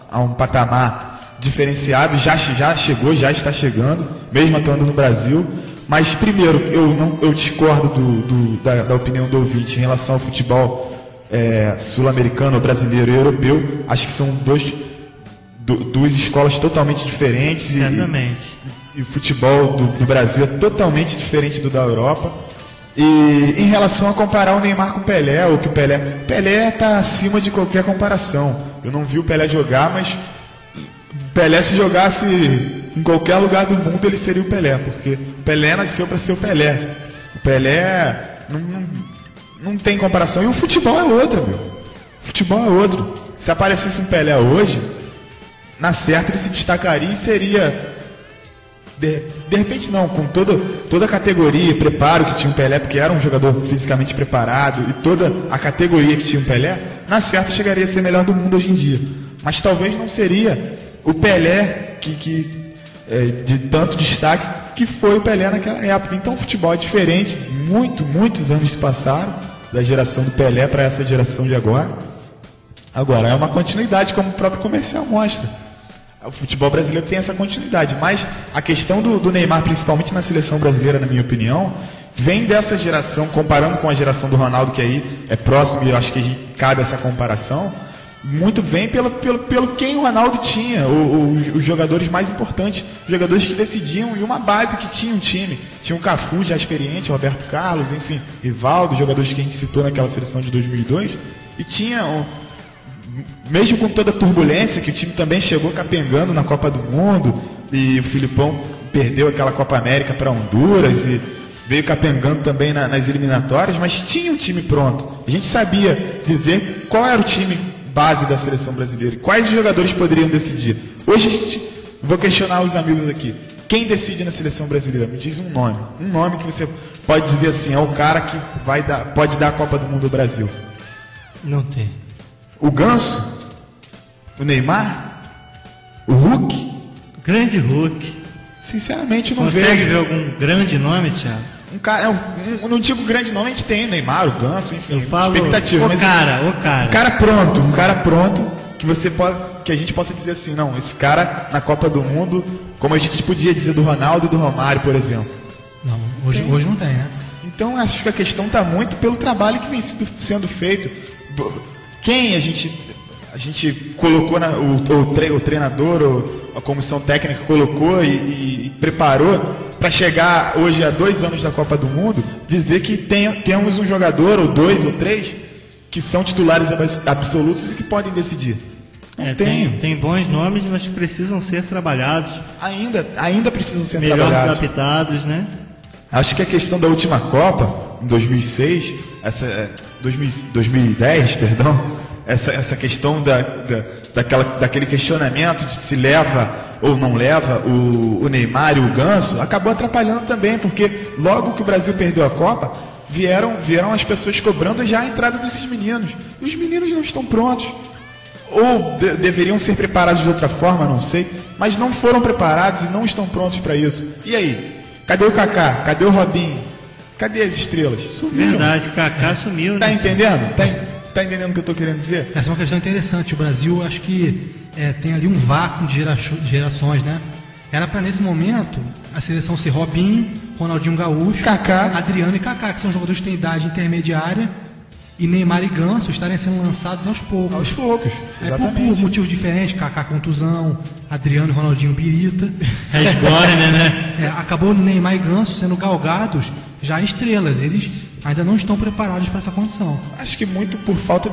a um patamar diferenciado, já chegou, já está chegando, mesmo atuando no Brasil. Mas primeiro, eu discordo da opinião do ouvinte em relação ao futebol sul-americano, brasileiro e europeu. Acho que são duas escolas totalmente diferentes.
Exatamente.
E o futebol do Brasil é totalmente diferente do da Europa. E em relação a comparar o Neymar com o Pelé, ou que o Pelé está acima de qualquer comparação. Eu não vi o Pelé jogar, mas o Pelé, se jogasse em qualquer lugar do mundo, ele seria o Pelé, porque o Pelé nasceu para ser o Pelé. O Pelé não tem comparação. E o futebol é outro, meu. O futebol é outro. Se aparecesse um Pelé hoje, na certa ele se destacaria e seria... De repente não, com toda a categoria e preparo que tinha o Pelé, porque era um jogador fisicamente preparado, e toda a categoria que tinha o Pelé, na certa chegaria a ser melhor do mundo hoje em dia. Mas talvez não seria o Pelé de tanto destaque que foi o Pelé naquela época. Então o futebol é diferente, muitos anos se passaram da geração do Pelé para essa geração de agora. Agora é uma continuidade, como o próprio comercial mostra. O futebol brasileiro tem essa continuidade, mas a questão do Neymar, principalmente na seleção brasileira, na minha opinião, vem dessa geração, comparando com a geração do Ronaldo, que aí é próximo, e eu acho que cabe essa comparação, muito vem pelo quem o Ronaldo tinha, os jogadores mais importantes, os jogadores que decidiam, e uma base que tinha um time. Tinha o Cafu, já experiente, Roberto Carlos, enfim, Rivaldo, jogadores que a gente citou naquela seleção de 2002, e tinha... Mesmo com toda a turbulência, que o time também chegou capengando na Copa do Mundo, e o Filipão perdeu aquela Copa América para Honduras e veio capengando também nas eliminatórias, mas tinha um time pronto. A gente sabia dizer qual era o time base da seleção brasileira, quais os jogadores poderiam decidir. Hoje vou questionar os amigos aqui. Quem decide na seleção brasileira? Me diz um nome que você pode dizer assim, é o cara que pode dar a Copa do Mundo ao Brasil.
Não tem.
O Ganso? O Neymar? O Hulk?
Grande Hulk.
Sinceramente, não
Consegue
vejo.
ver algum grande nome, Thiago?
Um cara, não digo grande nome, a gente tem o Neymar, o Ganso, enfim,
Eu falo
expectativa.
o cara.
Um cara pronto, que a gente possa dizer assim, não, esse cara na Copa do Mundo, como a gente podia dizer do Ronaldo e do Romário, por exemplo.
Não, hoje não tem, né?
Então acho que a questão está muito pelo trabalho que vem sendo feito. Quem a gente colocou, o treinador, ou a comissão técnica colocou e preparou para chegar hoje a 2 anos da Copa do Mundo, dizer que temos um jogador, ou 2 ou 3, que são titulares absolutos e que podem decidir. Não
tem bons nomes, mas que precisam ser trabalhados.
Ainda precisam ser
melhor
trabalhados.
adaptados, né?
Acho que a questão da última Copa, em 2006, 2010, perdão, essa questão daquele questionamento de se leva ou não leva o Neymar e o Ganso, acabou atrapalhando também, porque logo que o Brasil perdeu a Copa, vieram as pessoas cobrando já a entrada desses meninos. E os meninos não estão prontos. Ou deveriam ser preparados de outra forma, não sei, mas não foram preparados e não estão prontos para isso. E aí? Cadê o Kaká? Cadê o Robinho? Cadê as estrelas? Sumiram.
Verdade, Kaká sumiu.
Tá
né?
entendendo? Tá entendendo o que eu estou querendo dizer?
Essa é uma questão interessante. O Brasil, acho que tem ali um vácuo de gerações, né? Era para, nesse momento, a seleção ser Robinho, Ronaldinho Gaúcho,
Kaká,
Adriano e Kaká, que são jogadores que têm idade intermediária, e Neymar e Ganso estarem sendo lançados aos poucos.
Aos poucos, exatamente.
Por motivos diferentes, Kaká contusão, Adriano e Ronaldinho birita.
Resborne, né?
Acabou Neymar e Ganso sendo galgados já estrelas. Eles ainda não estão preparados para essa condição.
Acho que muito por falta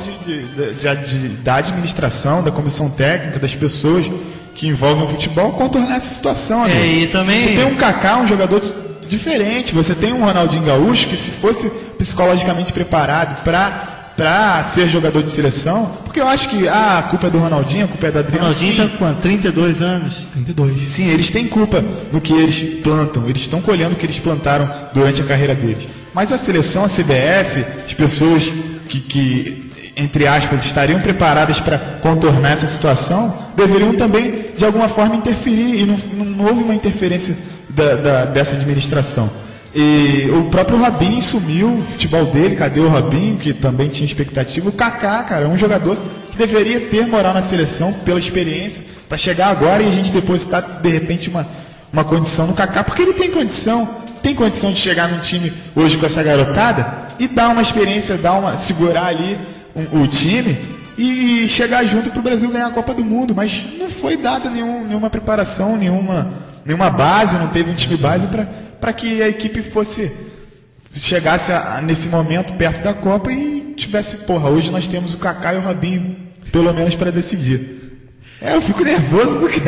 da administração, da comissão técnica, das pessoas que envolvem o futebol, contornar essa situação. Amigo.
E também...
Você tem um Kaká, um jogador diferente. Você tem um Ronaldinho Gaúcho que, se fosse psicologicamente preparado para ser jogador de seleção, porque eu acho que a culpa é do Ronaldinho, a culpa é da Adriano.
Ronaldinho está com 32 anos.
32.
Sim, eles têm culpa no que eles plantam, eles estão colhendo o que eles plantaram durante a carreira deles. Mas a seleção, a CBF, as pessoas que entre aspas, estariam preparadas para contornar essa situação, deveriam também, de alguma forma, interferir, e não houve uma interferência dessa administração. E o próprio Robinho sumiu, o futebol dele, cadê o Robinho, que também tinha expectativa? O Kaká, cara, é um jogador que deveria ter moral na seleção, pela experiência, para chegar agora e a gente depositar, de repente, uma condição no Kaká, porque ele tem condição de chegar num time hoje com essa garotada e dar uma experiência, segurar ali o time e chegar junto para o Brasil ganhar a Copa do Mundo, mas não foi dada nenhuma preparação, nenhuma base, não teve um time base para que a equipe chegasse nesse momento perto da Copa e tivesse, hoje nós temos o Kaká e o Robinho, pelo menos para decidir. Eu fico nervoso porque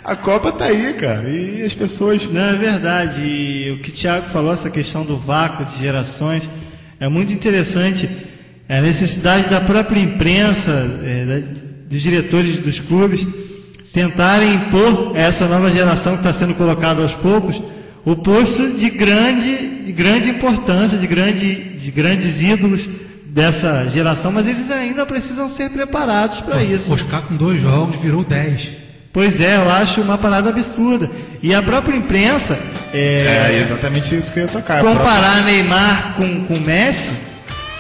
a Copa tá aí, cara, e as pessoas...
Não, é verdade, e o que o Thiago falou, essa questão do vácuo de gerações, é muito interessante. A necessidade da própria imprensa, dos diretores dos clubes, tentarem impor a essa nova geração que está sendo colocada aos poucos o posto de grande importância, de grandes ídolos dessa geração, mas eles ainda precisam ser preparados para isso.
Oscar, com 2 jogos, virou 10.
Pois é, eu acho uma parada absurda. E a própria imprensa...
É exatamente isso que eu ia tocar.
Comparar Neymar com Messi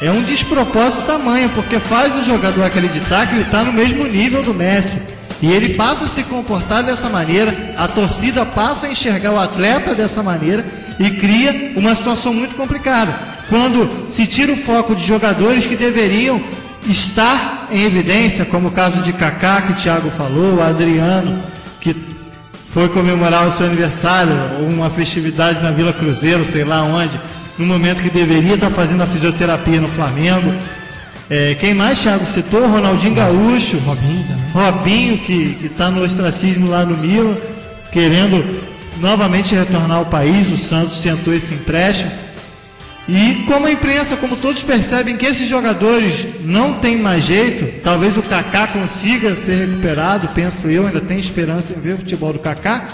é um despropósito tamanho, porque faz o jogador acreditar que ele está no mesmo nível do Messi. E ele passa a se comportar dessa maneira, a torcida passa a enxergar o atleta dessa maneira e cria uma situação muito complicada. Quando se tira o foco de jogadores que deveriam estar em evidência, como o caso de Kaká, que o Thiago falou, o Adriano, que foi comemorar o seu aniversário, ou uma festividade na Vila Cruzeiro, sei lá onde, no momento que deveria estar fazendo a fisioterapia no Flamengo. Quem mais, Thiago, citou? Ronaldinho Gaúcho.
Robinho também.
Robinho, que está no ostracismo lá no Milan. querendo novamente retornar ao país. O Santos tentou esse empréstimo. E como a imprensa, como todos percebem que esses jogadores não têm mais jeito, talvez o Kaká consiga ser recuperado, penso eu, ainda tenho esperança em ver o futebol do Kaká,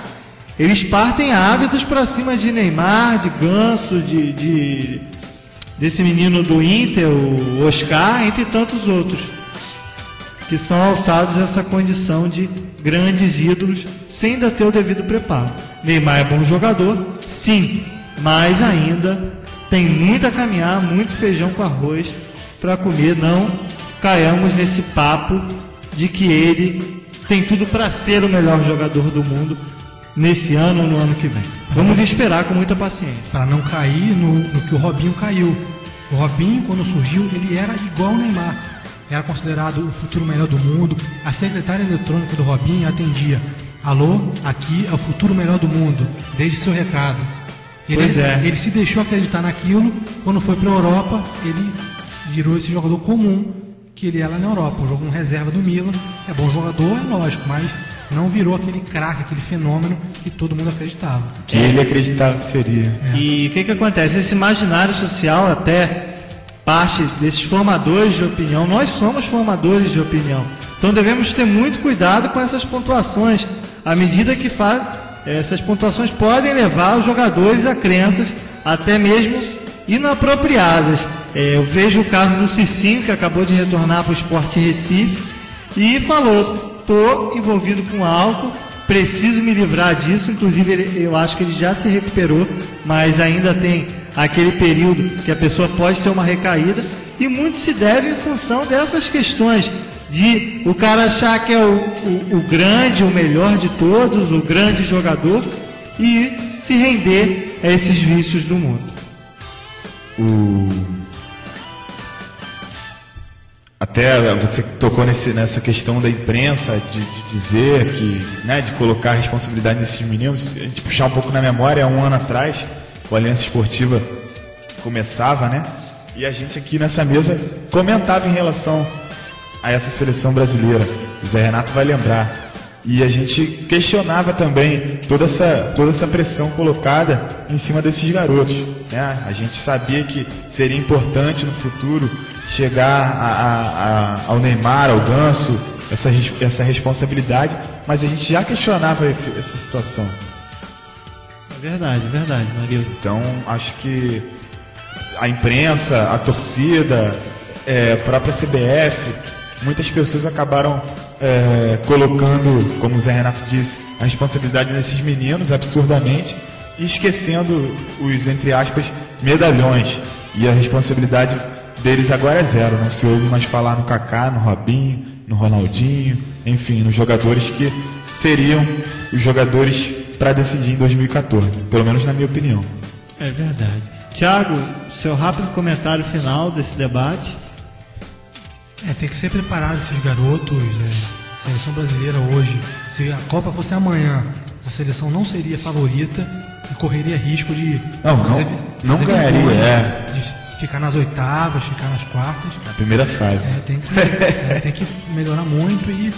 eles partem ávidos para cima de Neymar, de Ganso, desse menino do Inter, o Oscar, entre tantos outros, que são alçados essa condição de grandes ídolos, sem ainda ter o devido preparo. Neymar é bom jogador, sim, mas ainda tem muito a caminhar, muito feijão com arroz para comer. Não caiamos nesse papo de que ele tem tudo para ser o melhor jogador do mundo nesse ano ou no ano que vem. Vamos esperar com muita paciência.
Para não cair no que o Robinho caiu. O Robinho, quando surgiu, ele era igual ao Neymar. Era considerado o futuro melhor do mundo. A secretária eletrônica do Robinho atendia: alô, aqui é o futuro melhor do mundo, deixe seu recado. Ele se deixou acreditar naquilo. Quando foi para a Europa, ele virou esse jogador comum que ele é lá na Europa. Um jogo reserva do Milan. É bom jogador, é lógico, mas não virou aquele craque, aquele fenômeno que todo mundo acreditava.
Que ele acreditava que seria.
E o que acontece? Esse imaginário social, até parte desses formadores de opinião, nós somos formadores de opinião. Então devemos ter muito cuidado com essas pontuações. À medida que essas pontuações podem levar os jogadores a crenças até mesmo inapropriadas. Eu vejo o caso do Cicinho, que acabou de retornar para o Sport Recife e falou: estou envolvido com álcool, preciso me livrar disso. Inclusive eu acho que ele já se recuperou, mas ainda tem aquele período que a pessoa pode ter uma recaída, e muito se deve em função dessas questões de o cara achar que é o grande, o melhor de todos, o grande jogador, e se render a esses vícios do mundo.
Até você tocou nessa questão da imprensa, de dizer que, né, de colocar a responsabilidade desses meninos. A gente puxar um pouco na memória, 1 ano atrás, o Aliança Esportiva começava, né? E a gente aqui nessa mesa comentava em relação a essa seleção brasileira. O Zé Renato vai lembrar. E a gente questionava também toda essa pressão colocada em cima desses garotos, né? A gente sabia que seria importante no futuro chegar ao Neymar, ao Ganso, essa responsabilidade, mas a gente já questionava essa situação.
É verdade, Marildo.
Então, acho que a imprensa, a torcida, a própria CBF, muitas pessoas acabaram colocando, como o Zé Renato disse, a responsabilidade nesses meninos absurdamente e esquecendo os, entre aspas, medalhões. E a responsabilidade deles agora é zero. Não se ouve mais falar no Kaká, no Robinho, no Ronaldinho, enfim, nos jogadores que seriam os jogadores para decidir em 2014, pelo menos na minha opinião.
É verdade. Thiago, seu rápido comentário final desse debate.
Tem que ser preparado esses garotos. A seleção brasileira hoje, se a Copa fosse amanhã, a seleção não seria favorita e correria risco de
não ganharia,
de ficar nas oitavas, ficar nas quartas.
Na primeira fase.
Tem que melhorar muito e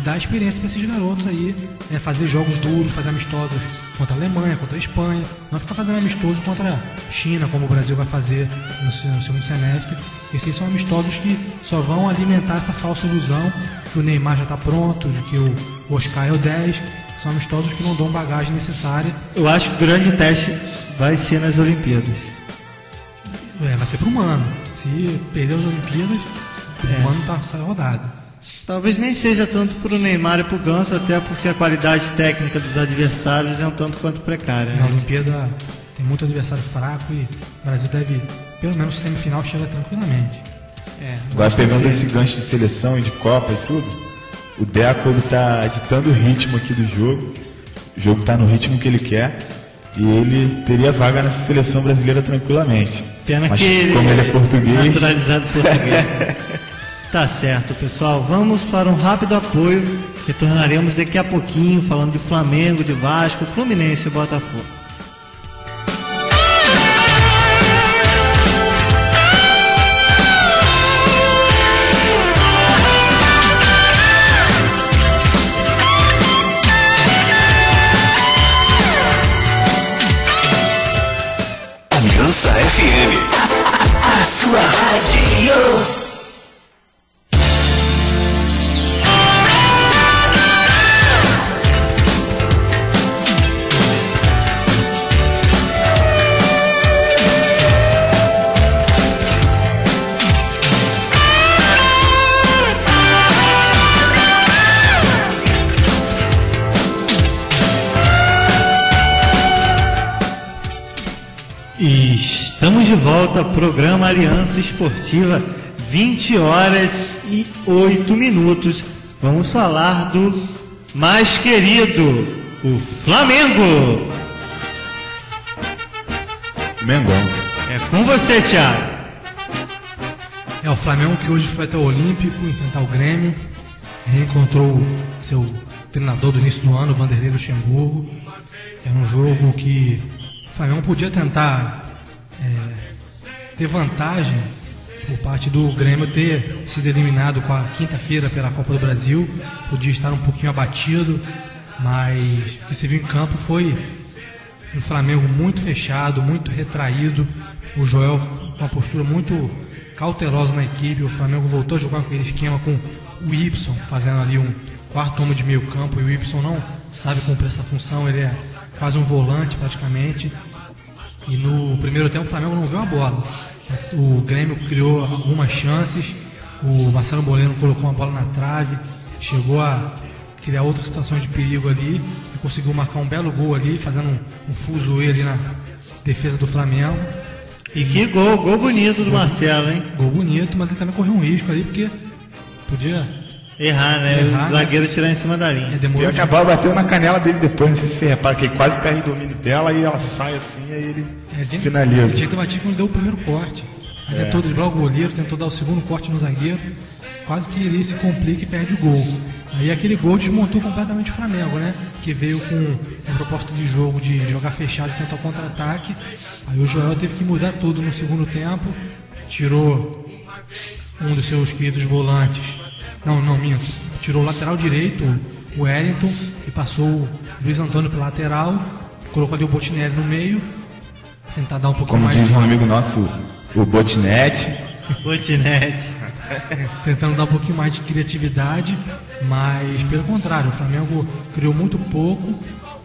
dar experiência para esses garotos aí, fazer jogos duros, fazer amistosos contra a Alemanha, contra a Espanha, não ficar fazendo amistoso contra a China, como o Brasil vai fazer no segundo semestre. Esses são amistosos que só vão alimentar essa falsa ilusão que o Neymar já está pronto, de que o Oscar é o 10. São amistosos que não dão bagagem necessária.
Eu acho que o grande teste vai ser nas Olimpíadas.
Vai ser para o Mano. Se perder as Olimpíadas, o Mano sai rodado.
Talvez nem seja tanto para o Neymar e para o Ganso, até porque a qualidade técnica dos adversários é um tanto quanto precária.
A Olimpíada tem muito adversário fraco e o Brasil deve, pelo menos semifinal, chegar tranquilamente.
Agora, pegando esse gancho de seleção e de Copa e tudo, o Deco está ditando o ritmo aqui do jogo. O jogo está no ritmo que ele quer e ele teria vaga nessa seleção brasileira tranquilamente.
Pena
mas
que
como ele é português...
Naturalizado português. Tá certo, pessoal. Vamos para um rápido apoio. Retornaremos daqui a pouquinho falando de Flamengo, de Vasco, Fluminense e Botafogo. Estamos de volta ao programa Aliança Esportiva, 20 horas e 8 minutos. Vamos falar do mais querido, o Flamengo.
Mengão.
É com você, Thiago.
É o Flamengo que hoje foi até o Olímpico enfrentar o Grêmio, reencontrou seu treinador do início do ano, Vanderlei Luxemburgo. Era um jogo que o Flamengo podia tentar ter vantagem por parte do Grêmio ter sido eliminado com a quinta-feira pela Copa do Brasil. Podia estar um pouquinho abatido, mas o que se viu em campo foi um Flamengo muito fechado, muito retraído. O Joel com uma postura muito cautelosa na equipe. O Flamengo voltou a jogar com aquele esquema com o Y fazendo ali um quarto homem de meio campo, e o Y não sabe cumprir essa função, ele é quase um volante praticamente. E no primeiro tempo o Flamengo não viu a bola. O Grêmio criou algumas chances, o Marcelo Moreno colocou uma bola na trave, chegou a criar outras situações de perigo ali e conseguiu marcar um belo gol ali, fazendo um fuzuê ali na defesa do Flamengo.
E que gol bonito do Marcelo, hein?
Gol bonito, mas ele também correu um risco ali, porque podia
errar, né? O zagueiro tirar em cima da linha.
Pior que a bola bateu na canela dele depois, não sei se você repara, que ele quase perde o domínio dela e ela sai assim, aí ele finaliza.
Ele tinha que ter batido quando deu o primeiro corte. Ele tentou driblar o goleiro, tentou dar o segundo corte no zagueiro, quase que ele se complica e perde o gol. Aí aquele gol desmontou completamente o Flamengo, né? Que veio com uma proposta de jogo de jogar fechado e tentar contra-ataque. Aí o Joel teve que mudar tudo no segundo tempo, tirou um dos seus queridos volantes. Não, minto. Tirou o lateral direito, o Wellington, e passou o Luiz Antônio pela lateral, colocou ali o Botinelli no meio, tentar dar um pouquinho mais...
Como diz um amigo nosso, o Botinete.
Tentando dar um pouquinho mais de criatividade, mas pelo contrário, o Flamengo criou muito pouco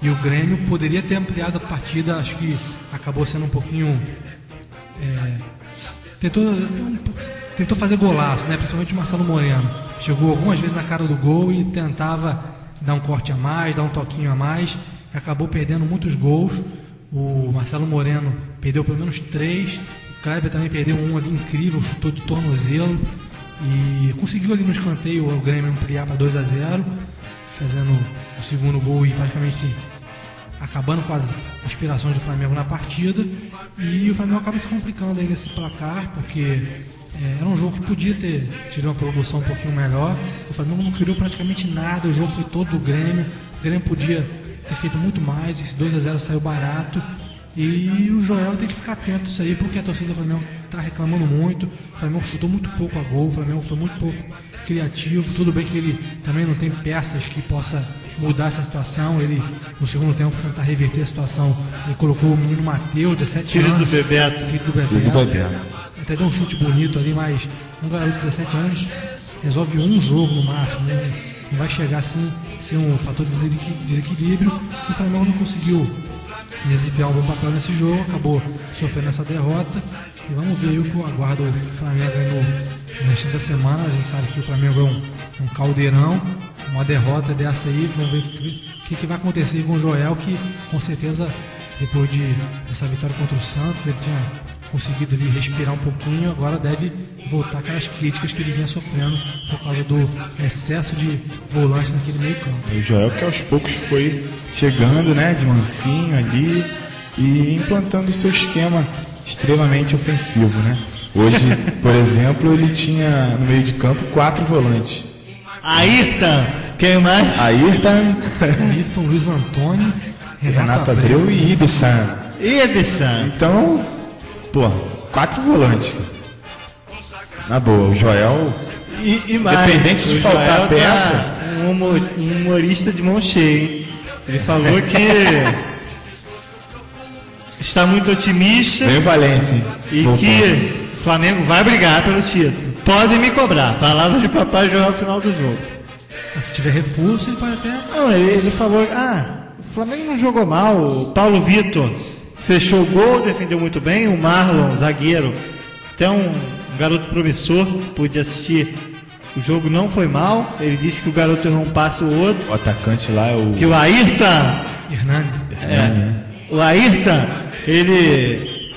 e o Grêmio poderia ter ampliado a partida. Acho que acabou sendo um pouquinho... Tentou fazer golaço, né? Principalmente o Marcelo Moreno. Chegou algumas vezes na cara do gol e tentava dar um corte a mais, dar um toquinho a mais, e acabou perdendo muitos gols. O Marcelo Moreno perdeu pelo menos 3, o Kleber também perdeu um ali incrível, chutou de tornozelo e conseguiu ali no escanteio o Grêmio ampliar para 2-0, fazendo o segundo gol e praticamente acabando com as aspirações do Flamengo na partida. E o Flamengo acaba se complicando aí nesse placar, porque era um jogo que podia ter tido uma produção um pouquinho melhor. O Flamengo não criou praticamente nada, o jogo foi todo do Grêmio. O Grêmio podia ter feito muito mais, esse 2-0 saiu barato. E o Joel tem que ficar atento a isso aí, porque a torcida do Flamengo está reclamando muito. O Flamengo chutou muito pouco a gol, o Flamengo foi muito pouco criativo. Tudo bem que ele também não tem peças que possa mudar essa situação. Ele, no segundo tempo, para tentar reverter a situação, ele colocou o menino Matheus, 17 anos.
Filho do Bebeto.
Até deu um chute bonito ali, mas um garoto de 17 anos resolve um jogo no máximo, né? Não vai chegar assim, ser um fator de desequilíbrio. O Flamengo não conseguiu desempenhar um bom papel nesse jogo, acabou sofrendo essa derrota. E vamos ver o que aguarda o Flamengo no restante da semana. A gente sabe que o Flamengo é um caldeirão. Uma derrota dessa aí, vamos ver o que vai acontecer com o Joel, que com certeza, depois dessa vitória contra o Santos, ele tinha conseguido ali respirar um pouquinho, agora deve voltar aquelas críticas que ele vinha sofrendo por causa do excesso de volante naquele meio campo.
O Joel que aos poucos foi chegando, né, de mansinho ali e implantando o seu esquema extremamente ofensivo, né? Hoje, por exemplo, ele tinha no meio de campo 4 volantes.
Ayrton, quem mais?
Ayrton,
Luiz Antônio,
Renato Abreu e Ibissan. Então, 4 volantes. Na boa, o Joel,
e mais,
independente de faltar peça...
Tá um humorista de mão cheia, hein? Ele falou que está muito otimista.
Vem o Valência, hein?
E voltou. Que o Flamengo vai brigar pelo título. Podem me cobrar. Palavras de Papai Joel ao final do jogo.
Mas se tiver reforço, ele pode até...
Não, ele falou... o Flamengo não jogou mal. O Paulo Vitor fechou o gol, defendeu muito bem. O Marlon, zagueiro, até um garoto promissor, pude assistir. O jogo não foi mal. Ele disse que o garoto errou um passe ou outro.
O atacante lá é o...
Que o Ayrton...
Hernani.
O Ayrton, ele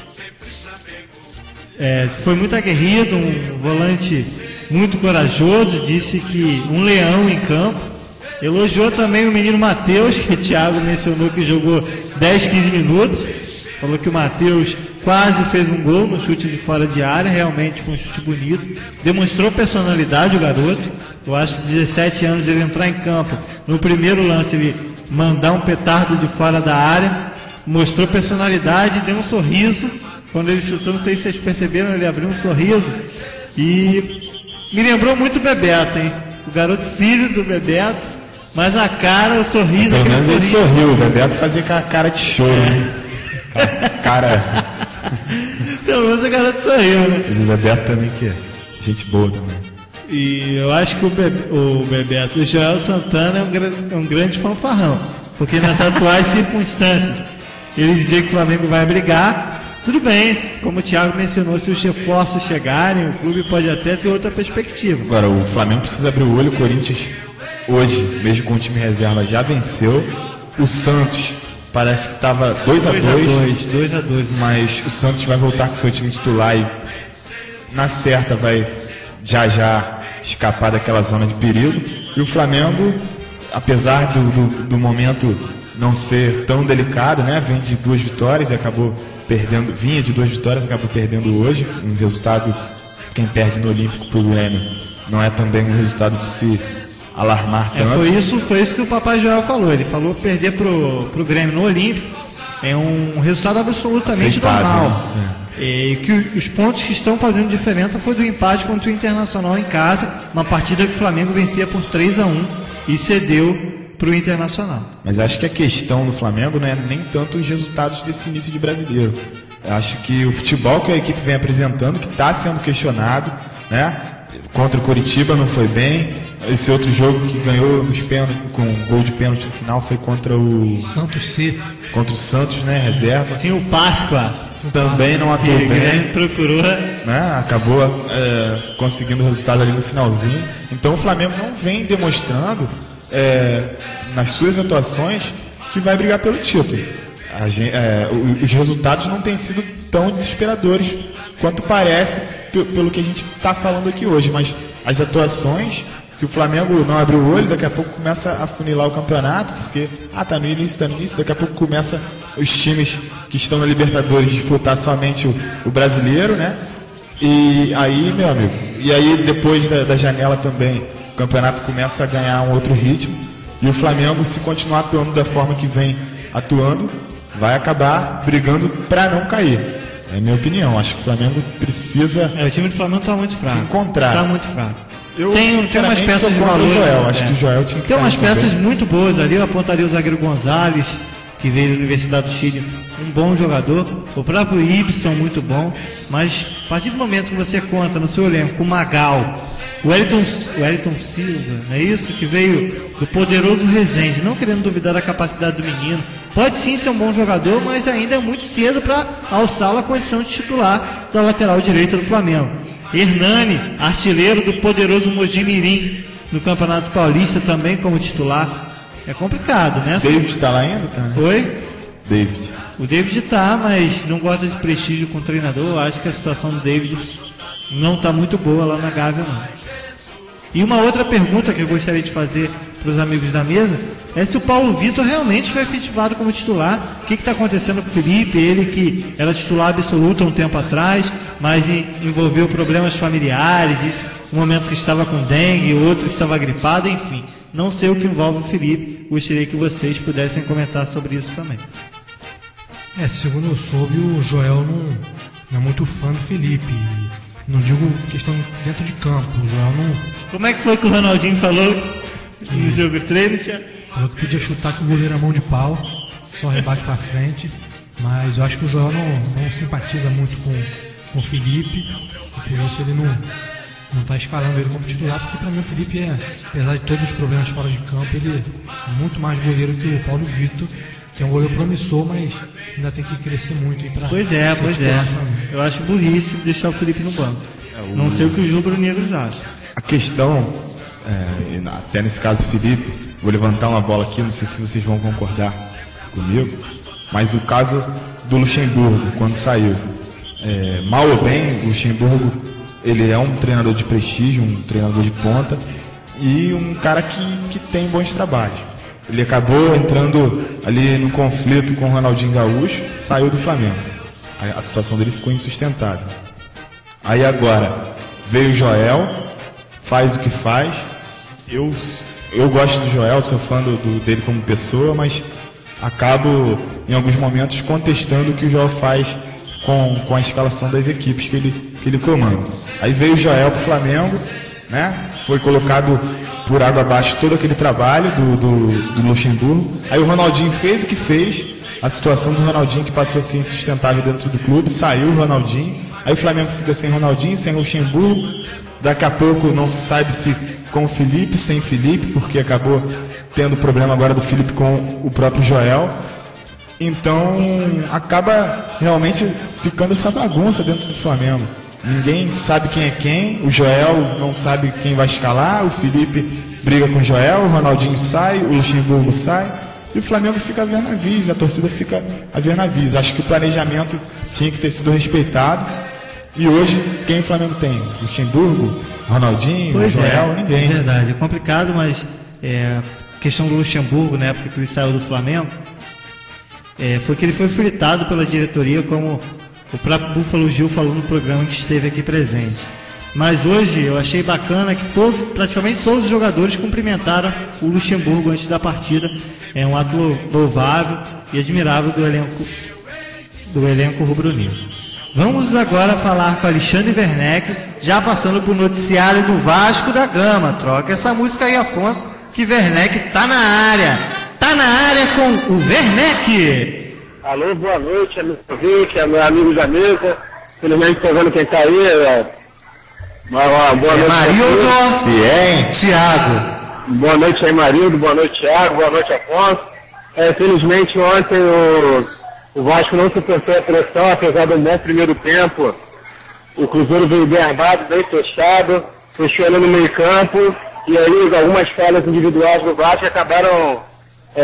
foi muito aguerrido, um volante muito corajoso, disse que um leão em campo. Elogiou também o menino Matheus, que o Thiago mencionou que jogou 10, 15 minutos. Falou que o Matheus quase fez um gol no chute de fora de área, realmente foi um chute bonito. Demonstrou personalidade o garoto. Eu acho que 17 anos ele entrar em campo, no primeiro lance ele mandar um petardo de fora da área, mostrou personalidade, deu um sorriso. Quando ele chutou, não sei se vocês perceberam, ele abriu um sorriso e me lembrou muito o Bebeto, hein? O garoto filho do Bebeto, mas a cara, o sorriso...
Pelo menos ele sorriu, o Bebeto fazia com a cara de choro, né? Cara...
Pelo menos o garoto sorriu, né?
Mas o Bebeto também que é gente boa também.
E eu acho que o Bebeto, o Joel Santana é um grande fanfarrão, porque nas atuais circunstâncias ele dizer que o Flamengo vai brigar, tudo bem, como o Thiago mencionou, se os reforços chegarem, o clube pode até ter outra perspectiva.
Agora, o Flamengo precisa abrir o olho, o Corinthians hoje, mesmo com o time reserva, já venceu. O Santos parece que estava 2-2, mas o Santos vai voltar com seu time titular e na certa vai já escapar daquela zona de perigo. E o Flamengo, apesar do momento não ser tão delicado, né? Vem de 2 vitórias e acabou perdendo, vinha de 2 vitórias, acabou perdendo hoje. Um resultado, quem perde no Olímpico pro Grêmio, não é também um resultado de se alarmar tanto.
Foi isso que o Papai Joel falou. Ele falou perder pro Grêmio no Olímpico é um resultado absolutamente normal.
Né?
E que os pontos que estão fazendo diferença foi do empate contra o Internacional em casa, uma partida que o Flamengo vencia por 3-1 e cedeu para o Internacional.
Mas acho que a questão do Flamengo não é nem tanto os resultados desse início de brasileiro. Eu acho que o futebol que a equipe vem apresentando, que está sendo questionado, né? Contra o Coritiba não foi bem. Esse outro jogo que ganhou nos pênaltis, com um gol de pênalti no final, foi contra o
Santos C.
Contra o Santos, né? Reserva.
Tinha o Páscoa.
Também não atuou bem.
Ele procurou,
né? Acabou conseguindo o resultado ali no finalzinho. Então o Flamengo não vem demonstrando nas suas atuações que vai brigar pelo título. Os resultados não têm sido tão desesperadores quanto parece pelo que a gente está falando aqui hoje, mas as atuações, se o Flamengo não abrir o olho, daqui a pouco começa a funilar o campeonato, porque tá no início, daqui a pouco começa os times que estão na Libertadores disputar somente o brasileiro, né? E aí, meu amigo, depois da janela também, o campeonato começa a ganhar um outro ritmo, e o Flamengo, se continuar atuando da forma que vem atuando, vai acabar brigando para não cair. É a minha opinião. Acho que o Flamengo precisa
o time do Flamengo está muito fraco.
Se encontrar.
Está muito fraco.
Tem umas peças de valor. Acho que o Joel tinha que
tem umas peças muito boas ali. Eu apontaria o zagueiro Gonzalez, que veio da Universidade do Chile, um bom jogador. O próprio Ibson, muito bom. Mas a partir do momento que você conta no seu elenco com o Magal, o Wellington Silva, não é isso? Que veio do poderoso Resende, não querendo duvidar da capacidade do menino. Pode sim ser um bom jogador, mas ainda é muito cedo para alçá-lo à condição de titular da lateral direita do Flamengo. Hernani, artilheiro do poderoso Mojimirim no Campeonato Paulista, também como titular. É complicado, né?
David está lá ainda? Tá?
Oi?
David.
O David está, mas não gosta de prestígio com o treinador. Acho que a situação do David não está muito boa lá na Gávea, não. E uma outra pergunta que eu gostaria de fazer para os amigos da mesa é se o Paulo Vitor realmente foi efetivado como titular. O que está acontecendo com o Felipe? Ele que era titular absoluto há um tempo atrás, mas envolveu problemas familiares, um momento que estava com dengue, outro que estava gripado, enfim. Não sei o que envolve o Felipe. Gostaria que vocês pudessem comentar sobre isso também.
Segundo eu soube, o Joel não é muito fã do Felipe. Não digo questão dentro de campo. O Joel não...
Como é que foi que o Ronaldinho falou no jogo treino, Thiago?
Falou que podia chutar com o goleiro a mão de pau, só rebate pra frente. Mas eu acho que o Joel não simpatiza muito com o Felipe. E por isso ele não está escalando ele como titular, porque para mim o Felipe, apesar de todos os problemas fora de campo, ele é muito mais goleiro que o Paulo Vitor, que é um goleiro promissor, mas ainda tem que crescer muito aí pra
Pois é. Eu acho burrice deixar o Felipe no banco. Não sei o que os rubro-negros acham.
A questão, até nesse caso, Felipe, vou levantar uma bola aqui, não sei se vocês vão concordar comigo, mas o caso do Luxemburgo, quando saiu, mal ou bem, o Luxemburgo, ele é um treinador de prestígio, um treinador de ponta e um cara que tem bons trabalhos. Ele acabou entrando ali no conflito com o Ronaldinho Gaúcho, saiu do Flamengo. A situação dele ficou insustentável. Aí agora veio o Joel, faz o que faz. Eu gosto do Joel, sou fã dele como pessoa, mas acabo em alguns momentos contestando o que o Joel faz com a escalação das equipes que ele comanda. Aí veio o Joel para o Flamengo, né? Foi colocado por água abaixo todo aquele trabalho do Luxemburgo. Aí o Ronaldinho fez o que fez, a situação do Ronaldinho que passou a ser insustentável dentro do clube, saiu o Ronaldinho, aí o Flamengo fica sem Ronaldinho, sem Luxemburgo, daqui a pouco não se sabe se com o Felipe, sem Felipe, porque acabou tendo problema agora do Felipe com o próprio Joel. Então acaba realmente ficando essa bagunça dentro do Flamengo. Ninguém sabe quem é quem, o Joel não sabe quem vai escalar, o Felipe briga com o Joel, o Ronaldinho sai, o Luxemburgo sai, e o Flamengo fica a ver navios, a torcida fica a ver navios. Acho que o planejamento tinha que ter sido respeitado, e hoje quem o Flamengo tem? Luxemburgo, Ronaldinho, Joel, ninguém.
É verdade, é complicado, mas a questão do Luxemburgo, na época que ele saiu do Flamengo, foi que ele foi fritado pela diretoria, como o próprio Búfalo Gil falou no programa que esteve aqui presente. Mas hoje eu achei bacana que praticamente todos os jogadores cumprimentaram o Luxemburgo antes da partida. É um ato louvável e admirável do elenco rubro-negro. Vamos agora falar com Alexandre Werneck, já passando por noticiário do Vasco da Gama. Troca essa música aí, Afonso, que Werneck tá na área. Tá na área com o Werneck.
Alô, boa noite, amigo Vic, amigos da mesa. Felizmente estou vendo quem está aí. Boa noite.
Marildo, Thiago.
Boa noite aí, Marildo. Boa noite, Thiago. Boa noite, Afonso. Felizmente ontem o Vasco não suportou a pressão, apesar do bom primeiro tempo. O Cruzeiro veio bem armado, bem fechado, fechou ali no meio campo. E aí algumas falhas individuais do Vasco acabaram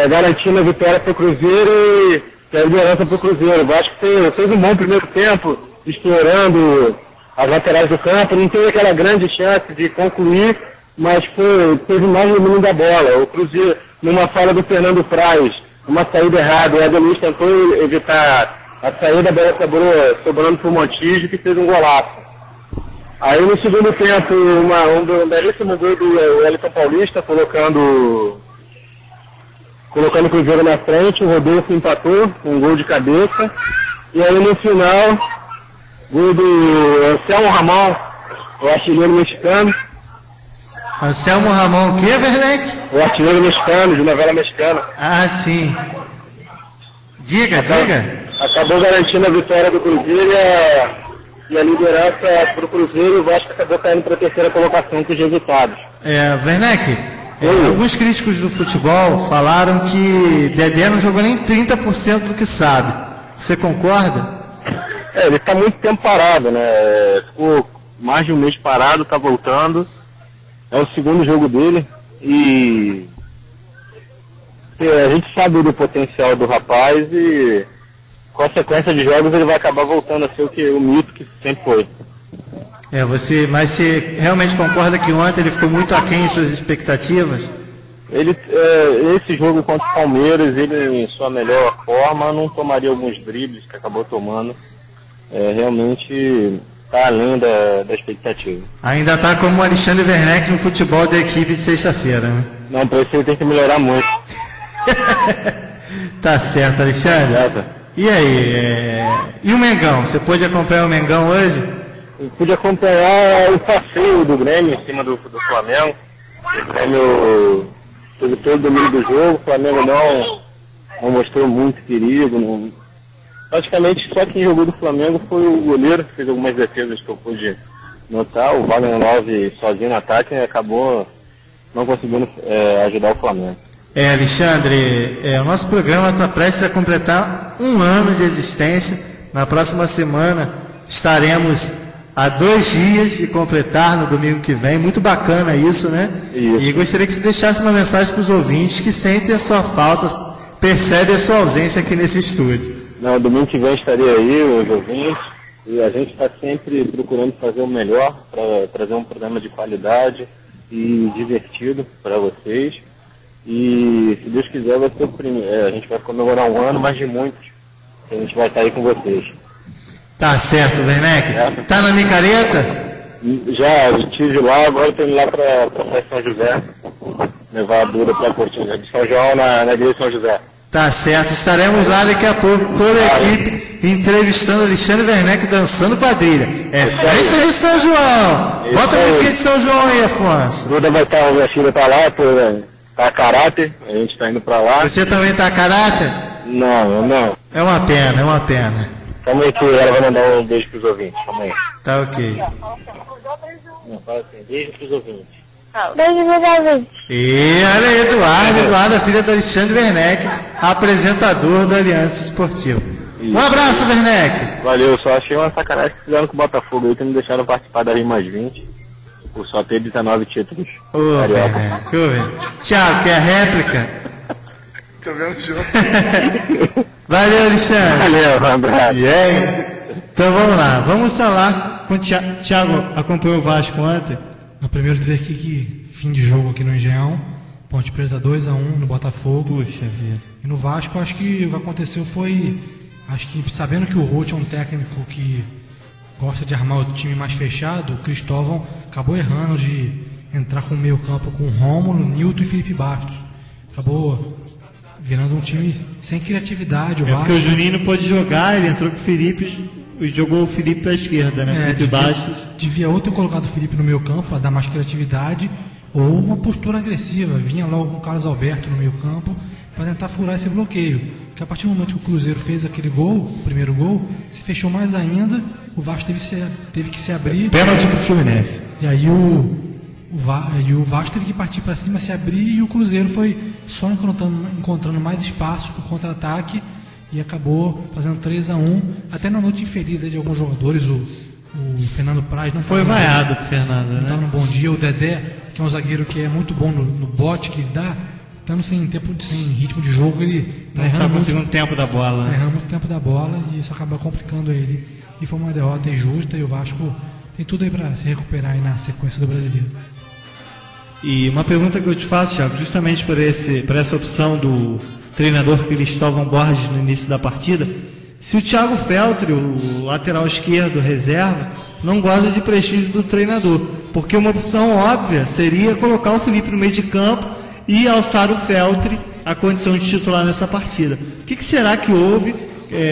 garantindo a vitória para o Cruzeiro e a liderança para o Cruzeiro. O Vasco fez um bom primeiro tempo, explorando as laterais do campo, não teve aquela grande chance de concluir, mas teve mais domínio da bola. O Cruzeiro, numa falha do Fernando Praz, uma saída errada, o Eder Luiz tentou evitar a saída, a bola acabou sobrando para o Montijo, que fez um golaço. Aí no segundo tempo, um belíssimo gol do Wellington Paulista, colocando o Cruzeiro na frente, o Rodolfo empatou com um gol de cabeça. E aí no final, gol do Anselmo Ramon, o artilheiro mexicano.
Anselmo Ramon, o que, Werneck?
O artilheiro mexicano, de novela mexicana.
Ah, sim. Diga.
Acabou garantindo a vitória do Cruzeiro e a liderança para o Cruzeiro. O Vasco acabou caindo para a terceira colocação com os resultados.
Werneck, alguns críticos do futebol falaram que Dedé não jogou nem 30% do que sabe. Você concorda?
Ele está muito tempo parado, né? Ficou mais de um mês parado, está voltando. É o segundo jogo dele e a gente sabe do potencial do rapaz e com a sequência de jogos ele vai acabar voltando a ser o mito que sempre foi.
Mas você realmente concorda que ontem ele ficou muito aquém de suas expectativas?
Esse jogo contra o Palmeiras, ele em sua melhor forma não tomaria alguns dribles que acabou tomando. Realmente está além da expectativa.
Ainda está como o Alexandre Werneck no futebol da equipe de sexta-feira, né?
Não, por isso ele tem que melhorar muito.
Tá certo, Alexandre. E aí, e o Mengão? Você pôde acompanhar o Mengão hoje?
Eu pude acompanhar o passeio do Grêmio em cima do Flamengo. O Grêmio teve todo o domínio do jogo, o Flamengo não mostrou muito perigo. Praticamente só quem jogou do Flamengo foi o goleiro, que fez algumas defesas que eu pude notar. O Wagner Love sozinho no ataque acabou não conseguindo ajudar o Flamengo.
Alexandre, o nosso programa está prestes a completar 1 ano de existência. Na próxima semana estaremos a 2 dias de completar, no domingo que vem. Muito bacana isso, né? Isso. E gostaria que você deixasse uma mensagem para os ouvintes que sentem a sua falta, percebem a sua ausência aqui nesse estúdio.
Domingo que vem estarei aí, os ouvintes. E a gente está sempre procurando fazer o melhor para trazer um programa de qualidade e divertido para vocês. E se Deus quiser, vai ser o primeiro. A gente vai comemorar um ano, mas de muitos. A gente vai estar aí com vocês.
Tá certo, Werneck. Tá na micareta?
Já estive lá, agora estou indo lá para São José. Levar a Duda para a Cortina de São João na igreja de São José.
Tá certo, estaremos lá daqui a pouco, toda a equipe entrevistando Alexandre Werneck dançando quadrilha. É festa de São João! Bota a música de São João aí, Afonso.
Duda vai estar, minha filha tá lá, tá a caráter, a gente tá indo pra lá.
Você também tá a caráter?
Não.
É uma pena.
Calma aí que ela vai mandar um beijo pros ouvintes, calma aí.
Tá ok.
Não, fala assim, beijo pros ouvintes.
Beijo pros ouvintes.
E olha aí, Eduardo, a filha do Alexandre Werneck, apresentador da Aliança Esportiva. Um abraço, Werneck.
Valeu, só achei uma sacanagem que fizeram com o Botafogo aí, que não deixaram participar da RI+20, por só ter 19 títulos.
Ô, Werneck, Thiago, quer a réplica?
Tô vendo o jogo.
Valeu, Alexandre.
Valeu, um abraço.
Então vamos lá, vamos falar com o Thiago. Acompanhou o Vasco ontem?
Primeiro dizer aqui que fim de jogo aqui no Engenhão, Ponte Preta 2-1 no Botafogo.
Puxa vida.
E no Vasco, acho que o que aconteceu foi, acho que sabendo que o Roth é um técnico que gosta de armar o time mais fechado, o Cristóvão acabou errando de entrar com o meio campo com Rômulo, Nilton e Felipe Bastos. Acabou virando um time sem criatividade. O Vasco,
porque o Juninho não pôde jogar, ele entrou com o Felipe e jogou o Felipe para a esquerda, né? Felipe Bastos.
Devia ou ter colocado o Felipe no meio campo para dar mais criatividade, ou uma postura agressiva. Vinha logo com o Carlos Alberto no meio campo para tentar furar esse bloqueio. Porque a partir do momento que o Cruzeiro fez aquele gol, o primeiro gol, se fechou mais ainda, o Vasco teve que se abrir.
Pênalti pro Fluminense.
E aí o Vasco teve que partir para cima, se abrir, e o Cruzeiro foi só encontrando mais espaço para o contra-ataque e acabou fazendo 3-1. Até na noite infeliz de alguns jogadores, o Fernando Praz não
foi vaiado pro Fernando,
não estava num bom dia. O Dedé, que é um zagueiro que é muito bom no bote que ele dá, estando sem ritmo de jogo, ele
tá errando muito tempo da bola.
Tá errando muito tempo da bola e isso acaba complicando ele. E foi uma derrota injusta, e o Vasco tem tudo aí para se recuperar aí na sequência do Brasileiro.
E uma pergunta que eu te faço, Thiago, justamente por essa opção do treinador Cristóvão Borges no início da partida, se o Thiago Feltri, o lateral esquerdo reserva, não gosta de prestígio do treinador, porque uma opção óbvia seria colocar o Felipe no meio de campo e alçar o Feltri a condição de titular nessa partida. O que será que houve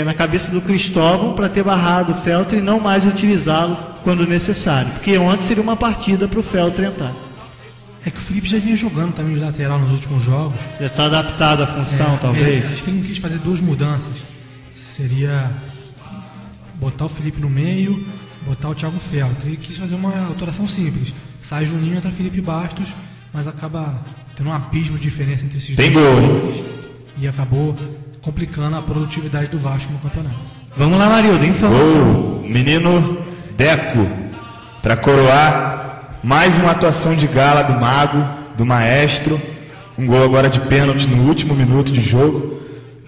na cabeça do Cristóvão para ter barrado o Feltri e não mais utilizá-lo quando necessário? Porque ontem seria uma partida para o Feltri entrar.
É que o Felipe já vinha jogando também de lateral nos últimos jogos.
Já está adaptado à função, talvez?
Acho que ele não quis fazer duas mudanças. Seria botar o Felipe no meio, botar o Thiago Feltri. Ele quis fazer uma alteração simples. Sai Juninho, entra Felipe Bastos, mas acaba tendo um abismo de diferença entre esses dois jogadores. E acabou complicando a produtividade do Vasco no campeonato.
Vamos lá, Marildo, informação.
Menino Deco, para coroar mais uma atuação de gala do Mago, do Maestro. Um gol agora de pênalti no último minuto de jogo.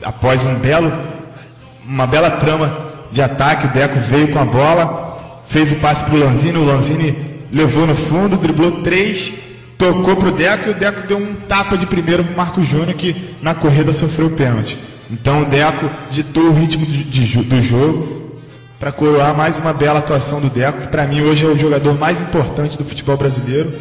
Após uma bela trama de ataque, o Deco veio com a bola, fez o passe para o Lanzini levou no fundo, driblou 3, tocou para o Deco, e o Deco deu um tapa de primeiro para o Marcos Júnior, que na corrida sofreu o pênalti. Então o Deco ditou o ritmo do jogo para coroar mais uma bela atuação do Deco, que para mim hoje é o jogador mais importante do futebol brasileiro,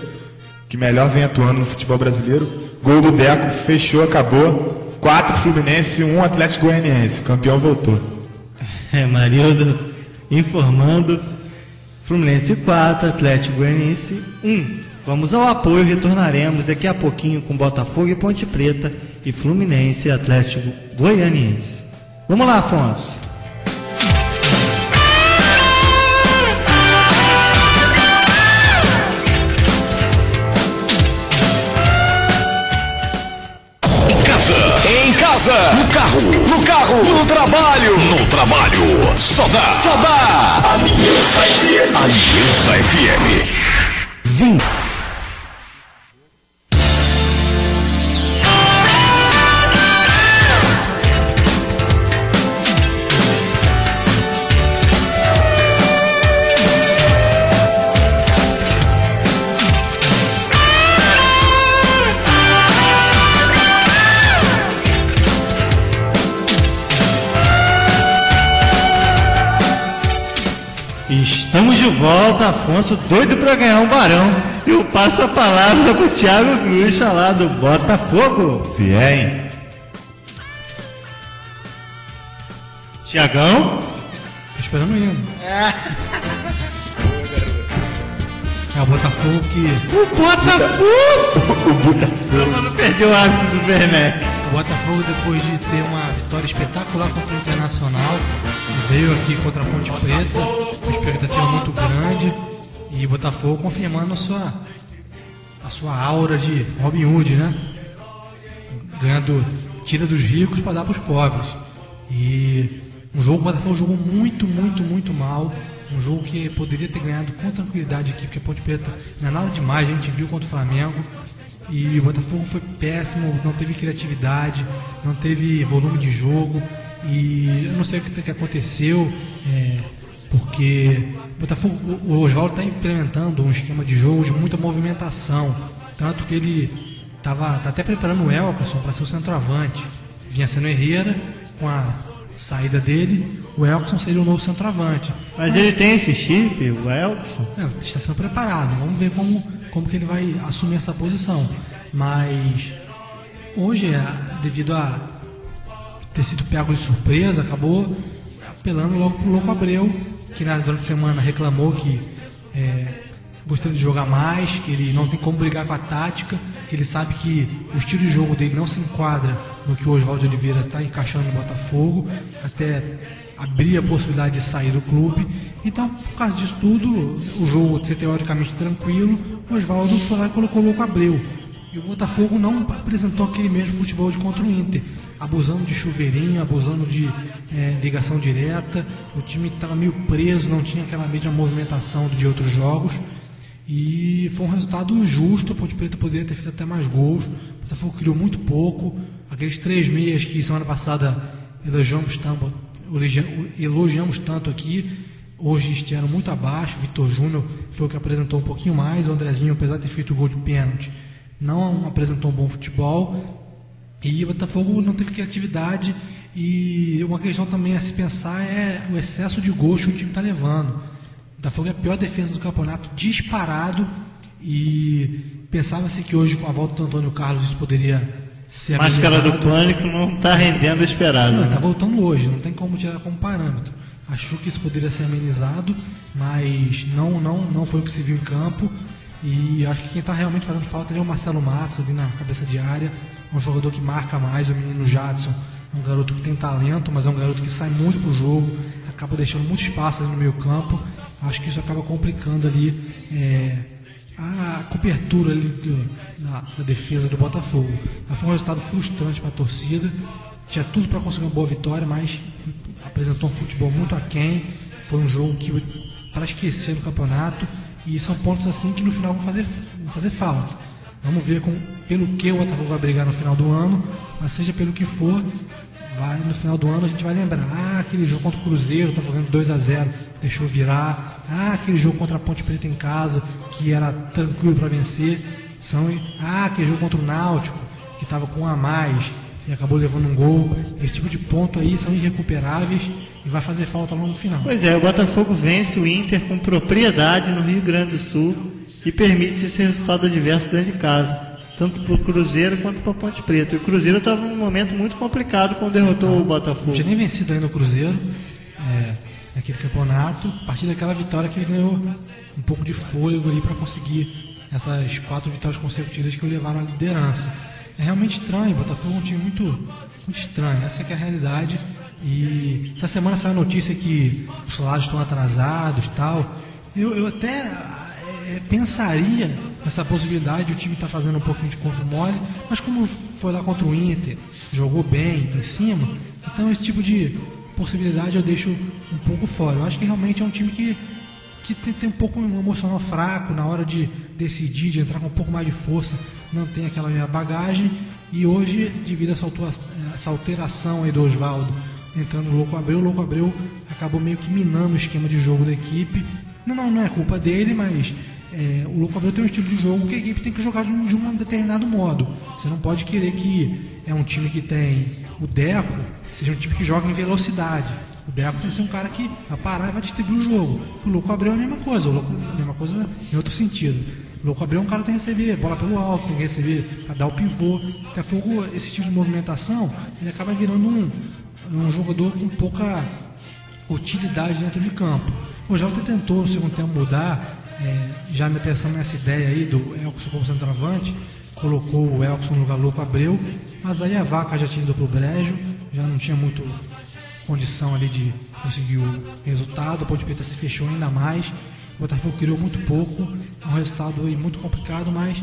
que melhor vem atuando no futebol brasileiro. Gol do Deco, fechou, acabou. 4 Fluminense, 1 Atlético Goianiense. O campeão voltou.
Marildo informando. Fluminense 4, Atlético Goianiense 1. Vamos ao apoio, retornaremos daqui a pouquinho com Botafogo e Ponte Preta e Fluminense e Atlético Goianiense. Vamos lá, Afonso.
Em casa, no carro, no trabalho, só dá. Aliança FM. Vim.
Estamos de volta, Afonso, doido para ganhar um barão. E eu passo a palavra para o Thiago Gruxa lá do Botafogo.
Se é, hein?
Tiagão?
Tô esperando ele. É o Botafogo que...
O Botafogo! Só não perdeu o hábito do Werneck.
O Botafogo, depois de ter uma vitória espetacular contra o Internacional, veio aqui contra a Ponte Preta, uma expectativa muito grande, e o Botafogo confirmando a sua aura de Robin Hood, né? Ganhando, tira dos ricos para dar para os pobres. E um jogo que o Botafogo jogou muito mal. Um jogo que poderia ter ganhado com tranquilidade aqui, porque a Ponte Preta não é nada demais, a gente viu contra o Flamengo. E o Botafogo foi péssimo, não teve criatividade, não teve volume de jogo. E eu não sei o que aconteceu, porque o Botafogo, o Oswaldo está implementando um esquema de jogo de muita movimentação. Tanto que ele tá até preparando o Elkerson para ser o centroavante. Vinha sendo Herrera, com a saída dele, o Elkerson seria o novo centroavante.
Mas ele tem esse chip, o Elkerson?
Está sendo preparado, vamos ver como que ele vai assumir essa posição. Mas hoje, devido a ter sido pego de surpresa, acabou apelando logo pro Louco Abreu, que durante a semana reclamou que gostaria de jogar mais, que ele não tem como brigar com a tática, que ele sabe que o estilo de jogo dele não se enquadra no que o Oswaldo Oliveira está encaixando no Botafogo, até abrir a possibilidade de sair do clube. Então, por causa disso tudo, o jogo ser teoricamente tranquilo, o Oswaldo foi lá e colocou o Louco Abreu. E o Botafogo não apresentou aquele mesmo futebol de contra o Inter, abusando de chuveirinho, abusando de ligação direta. O time estava meio preso, não tinha aquela mesma movimentação de outros jogos. E foi um resultado justo, a Ponte Preta poderia ter feito até mais gols. O Botafogo criou muito pouco. Aqueles 3 meias que semana passada elogiamos tanto aqui, hoje estiveram muito abaixo. O Vitor Júnior foi o que apresentou um pouquinho mais. O Andrezinho, apesar de ter feito o gol de pênalti, não apresentou um bom futebol. E o Botafogo não teve criatividade. E uma questão também a se pensar é o excesso de gols que o time está levando. O Botafogo é a pior defesa do campeonato, disparado. E pensava-se que hoje, com a volta do Antônio Carlos, isso poderia ser amenizado.
Máscara do Pânico não está rendendo o esperado.
Não, está voltando hoje, não tem como tirar como parâmetro. Acho que isso poderia ser amenizado, mas não foi o que se viu em campo. E acho que quem está realmente fazendo falta é o Marcelo Matos, ali na cabeça de área. Um jogador que marca mais, o menino Jadson. É um garoto que tem talento, mas é um garoto que sai muito pro jogo, acaba deixando muito espaço ali no meio campo. Acho que isso acaba complicando ali a cobertura ali da defesa do Botafogo. Foi um resultado frustrante para a torcida. Tinha tudo para conseguir uma boa vitória, mas apresentou um futebol muito aquém. Foi um jogo que para esquecer no campeonato. E são pontos assim que no final vão fazer falta. Vamos ver pelo que o Botafogo vai brigar no final do ano, mas seja pelo que for, no final do ano a gente vai lembrar, aquele jogo contra o Cruzeiro, estava jogando 2-0, deixou virar, aquele jogo contra a Ponte Preta em casa, que era tranquilo para vencer, aquele jogo contra o Náutico, que estava com 1 a mais e acabou levando um gol. Esse tipo de ponto aí são irrecuperáveis e vai fazer falta lá no final.
Pois é, o Botafogo vence o Inter com propriedade no Rio Grande do Sul e permite esse resultado adverso dentro de casa, tanto para o Cruzeiro quanto para a Ponte Preta. O Cruzeiro estava num momento muito complicado quando derrotou o Botafogo.
Não tinha nem vencido ainda o Cruzeiro naquele campeonato. A partir daquela vitória que ele ganhou um pouco de fôlego ali para conseguir essas 4 vitórias consecutivas que o levaram à liderança. É realmente estranho, o Botafogo é um time muito, muito estranho, essa é que é a realidade. E essa semana saiu a notícia que os salários estão atrasados e tal. Eu até pensaria nessa possibilidade de o time estar fazendo um pouquinho de corpo mole, mas como foi lá contra o Inter, jogou bem em cima, então esse tipo de possibilidade eu deixo um pouco fora. Eu acho que realmente é um time que tem um pouco um emocional fraco na hora de decidir, de entrar com um pouco mais de força, não tem aquela minha bagagem. E hoje, devido a essa alteração aí do Oswaldo entrando no o Louco Abreu acabou meio que minando o esquema de jogo da equipe. Não é culpa dele, mas o Louco Abreu tem um estilo de jogo que a equipe tem que jogar de um determinado modo. Você não pode querer que um time que tem o Deco seja um time que joga em velocidade. O Deco tem que ser um cara que vai parar e vai distribuir o jogo. O Louco Abreu é a mesma coisa, a mesma coisa em outro sentido. O Louco Abreu é um cara que tem que receber bola pelo alto, tem que receber para dar o pivô. Botafogo, esse tipo de movimentação, ele acaba virando um jogador com pouca utilidade dentro de campo. O Jota tentou no segundo tempo mudar, já pensando nessa ideia aí do Elkson como centroavante, colocou o Elkson no lugar do Louco Abreu, mas aí a vaca já tinha ido pro brejo, já não tinha muito condição ali de conseguir o resultado, a Ponte Preta se fechou ainda mais, o Botafogo criou muito pouco, um resultado aí muito complicado, mas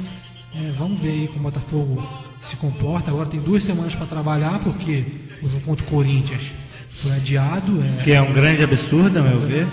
vamos ver aí como o Botafogo se comporta. Agora tem 2 semanas para trabalhar, porque o jogo contra o Corinthians foi adiado.
Que é um grande absurdo, a meu ver.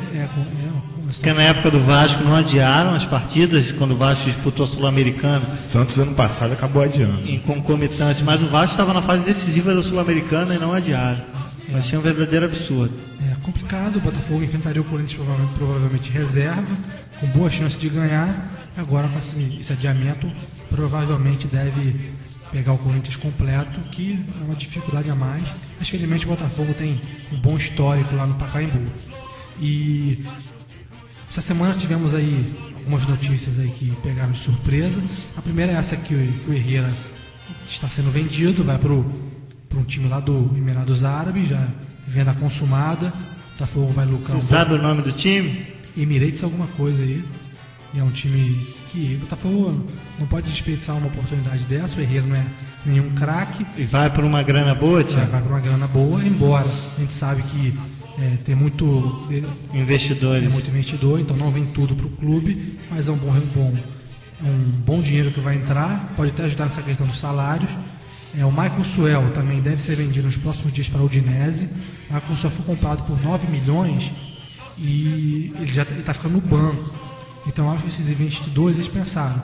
Porque na época do Vasco não adiaram as partidas, quando o Vasco disputou a Sul-Americana.
Santos ano passado acabou adiando.
Em concomitância, mas o Vasco estava na fase decisiva da Sul-Americana e não adiaram. Mas tinha um verdadeiro absurdo.
É complicado, o Botafogo enfrentaria o Corinthians provavelmente reserva, com boa chance de ganhar. Agora com esse adiamento, provavelmente deve pegar o Corinthians completo, que é uma dificuldade a mais. Mas felizmente o Botafogo tem um bom histórico lá no Pacaembu. E essa semana tivemos aí algumas notícias aí que pegaram de surpresa. A primeira é essa que o Herrera está sendo vendido, vai para um time lá do Emirados Árabes, já venda consumada. O Botafogo vai lucrar.
Você sabe o nome do time?
Emirates alguma coisa aí. E é um time que o Botafogo não pode desperdiçar uma oportunidade dessa. O Herrera não é nenhum craque.
E vai por uma grana boa, Tiago?
Vai por uma grana boa, embora a gente sabe que tem muito
investidores.
Tem muito investidor, então não vem tudo para o clube, mas é um bom dinheiro que vai entrar, pode até ajudar nessa questão dos salários. O Michael Suel também deve ser vendido nos próximos dias para a Udinese. O Michael Suel foi comprado por 9 milhões e ele já está ficando no banco. Então acho que esses investidores eles pensaram,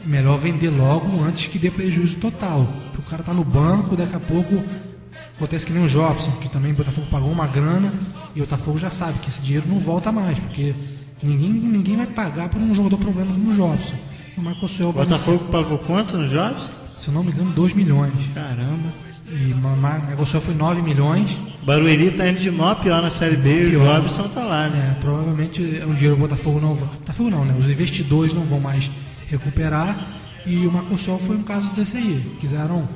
melhor vender logo antes que dê prejuízo total. Porque o cara está no banco, daqui a pouco acontece que nem o Jobson, que também o Botafogo pagou uma grana e o Botafogo já sabe que esse dinheiro não volta mais, porque ninguém vai pagar por um jogador problema como o Jobson. O Michael Suel,
o Botafogo pagou quanto no Jobson?
Se eu não me engano, 2 milhões.
Caramba.
E o Michael foi 9 milhões.
Barueri está indo de mal pior na Série B e o Jobson está lá, né?
Provavelmente é um dinheiro que o Botafogo não vai. Botafogo não, né? Os investidores não vão mais recuperar. E o Michael foi um caso desse aí. Quiseram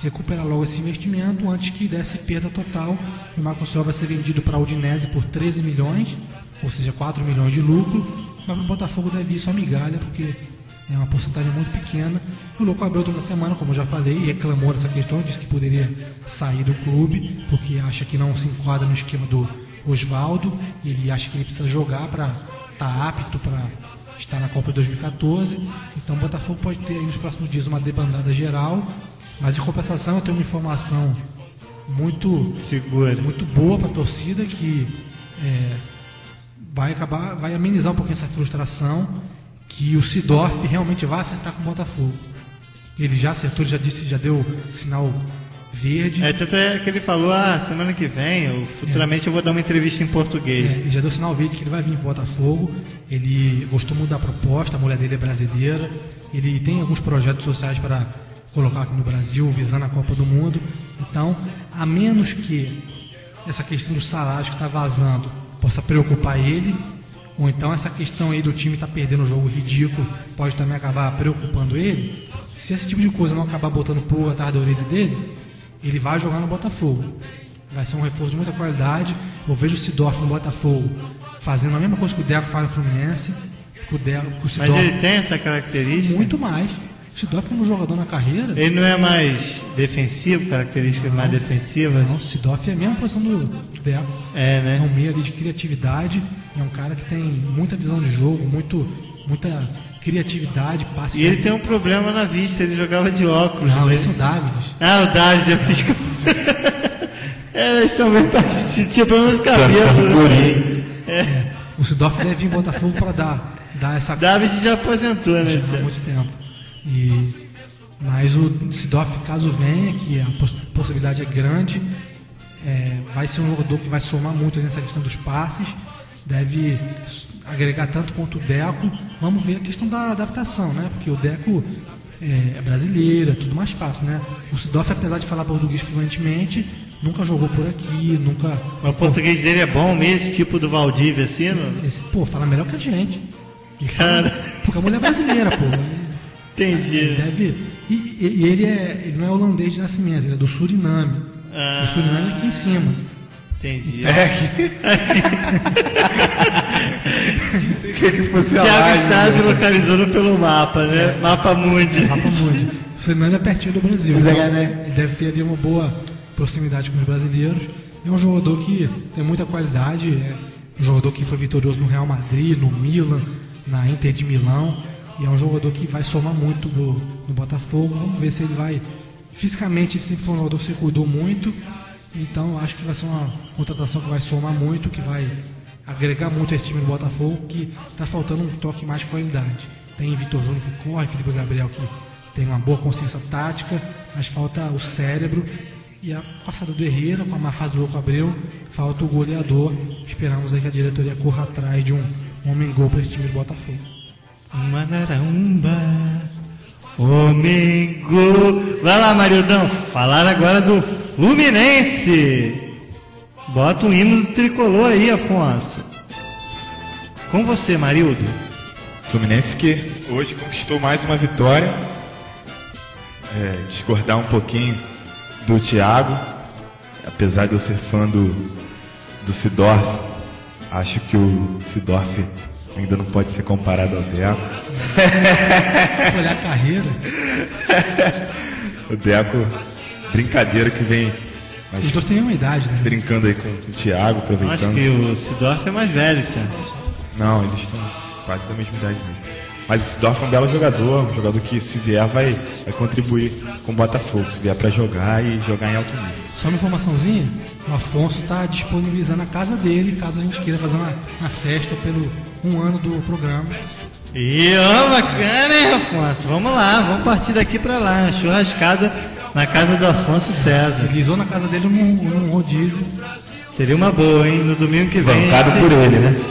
recuperar logo esse investimento antes que desse perda total. E o Michael vai ser vendido para a Udinese por 13 milhões, ou seja, 4 milhões de lucro. Mas para o Botafogo deve ir só migalha, porque é uma porcentagem muito pequena. O Louco Abreu toda semana, como eu já falei, reclamou dessa questão, disse que poderia sair do clube, porque acha que não se enquadra no esquema do Osvaldo. Ele acha que ele precisa jogar para estar apto para estar na Copa de 2014. Então o Botafogo pode ter aí nos próximos dias uma debandada geral. Mas em compensação eu tenho uma informação muito
segura,
muito boa para a torcida, que vai amenizar um pouquinho essa frustração, que o Sidorf realmente vai acertar com o Botafogo. Ele já acertou, ele já disse, já deu sinal verde.
Tanto é que ele falou, semana que vem, futuramente eu vou dar uma entrevista em português.
Ele já deu sinal verde que ele vai vir para o Botafogo. Ele gostou muito da proposta, a mulher dele é brasileira. Ele tem alguns projetos sociais para colocar aqui no Brasil, visando a Copa do Mundo. Então, a menos que essa questão dos salários que está vazando possa preocupar ele, ou então essa questão aí do time estar perdendo um jogo ridículo pode também acabar preocupando ele. Se esse tipo de coisa não acabar botando pulga atrás da orelha dele, ele vai jogar no Botafogo. Vai ser um reforço de muita qualidade. Eu vejo o Sidorf no Botafogo fazendo a mesma coisa que o Deco faz no Fluminense.
Mas ele tem essa característica?
Muito mais. O Sidorf como jogador na carreira...
Ele não é mais defensivo, características mais defensivas?
Não, o Sidorf é a mesma posição do Deco.
Né?
É um meio ali de criatividade. É um cara que tem muita visão de jogo, muita criatividade, passe.
E ele tem um problema na vista, ele jogava de óculos.
Não, esse é o Davids.
O Davids, eu fiz com... eles são bem parecidos, tinha problemas de cabelo.
O Sidorf deve vir em Botafogo para dar essa...
Davids já aposentou, né?
Já há muito tempo. Mas o Sidorf, caso venha, que a possibilidade é grande, vai ser um jogador que vai somar muito nessa questão dos passes, deve agregar tanto quanto o Deco. Vamos ver a questão da adaptação, né? Porque o Deco é brasileiro, é tudo mais fácil, né? O Sidorf, apesar de falar português fluentemente, nunca jogou por aqui, nunca...
Mas o português dele é bom mesmo, tipo do Valdívia, assim, não?
Fala melhor que a gente.
Cara...
Porque a mulher é brasileira, pô.
Entendi.
Ele deve... E ele não é holandês de nascimento, ele é do Suriname. O Suriname é aqui em cima.
Entendi.
Que fosse a
Thiago
live,
Stasi
né?
localizando pelo mapa, né? Mapa Mundi.
Mapa Mundi. O Suriname é pertinho do Brasil.
Mas
Então,
né?
ele deve ter ali uma boa proximidade com os brasileiros. É um jogador que tem muita qualidade. É um jogador que foi vitorioso no Real Madrid, no Milan, na Inter de Milão. E é um jogador que vai somar muito no Botafogo. Vamos ver se ele vai... Fisicamente, ele sempre foi um jogador que se cuidou muito. Então, eu acho que vai ser uma contratação que vai somar muito, que vai agregar muito esse time do Botafogo, que está faltando um toque mais de qualidade. Tem Vitor Júnior que corre, Felipe Gabriel que tem uma boa consciência tática, mas falta o cérebro. E a passada do Herrera, com a má fase do Louco Abreu, falta o goleador. Esperamos aí que a diretoria corra atrás de um homem-gol para esse time do Botafogo.
Manaraumba, homem-gol. Vai lá, Marildão, falar agora do Fluminense. Bota o hino do tricolor aí, Afonso. Com você, Marildo.
Fluminense que hoje conquistou mais uma vitória. Discordar um pouquinho do Thiago, apesar de eu ser fã do Seedorf, acho que o Seedorf ainda não pode ser comparado ao Deco.
Se olhar a carreira.
O Deco, brincadeira que vem.
Os dois têm uma idade, né?
Brincando aí com o Thiago, aproveitando.
Acho que o Seedorf é mais velho, Thiago.
Não, eles estão quase da mesma idade mesmo. Mas o Seedorf é um belo jogador, um jogador que, se vier, vai contribuir com o Botafogo, se vier para jogar e jogar em alto nível.
Só uma informaçãozinha, o Afonso está disponibilizando a casa dele, caso a gente queira fazer uma festa pelo 1 ano do programa.
E ó, bacana, hein, Afonso? Vamos lá, vamos partir daqui para lá, uma churrascada na casa do Afonso César.
Ele isou na casa dele num rodízio.
Seria uma boa, hein? No domingo que vem.
Bancado por ele, né?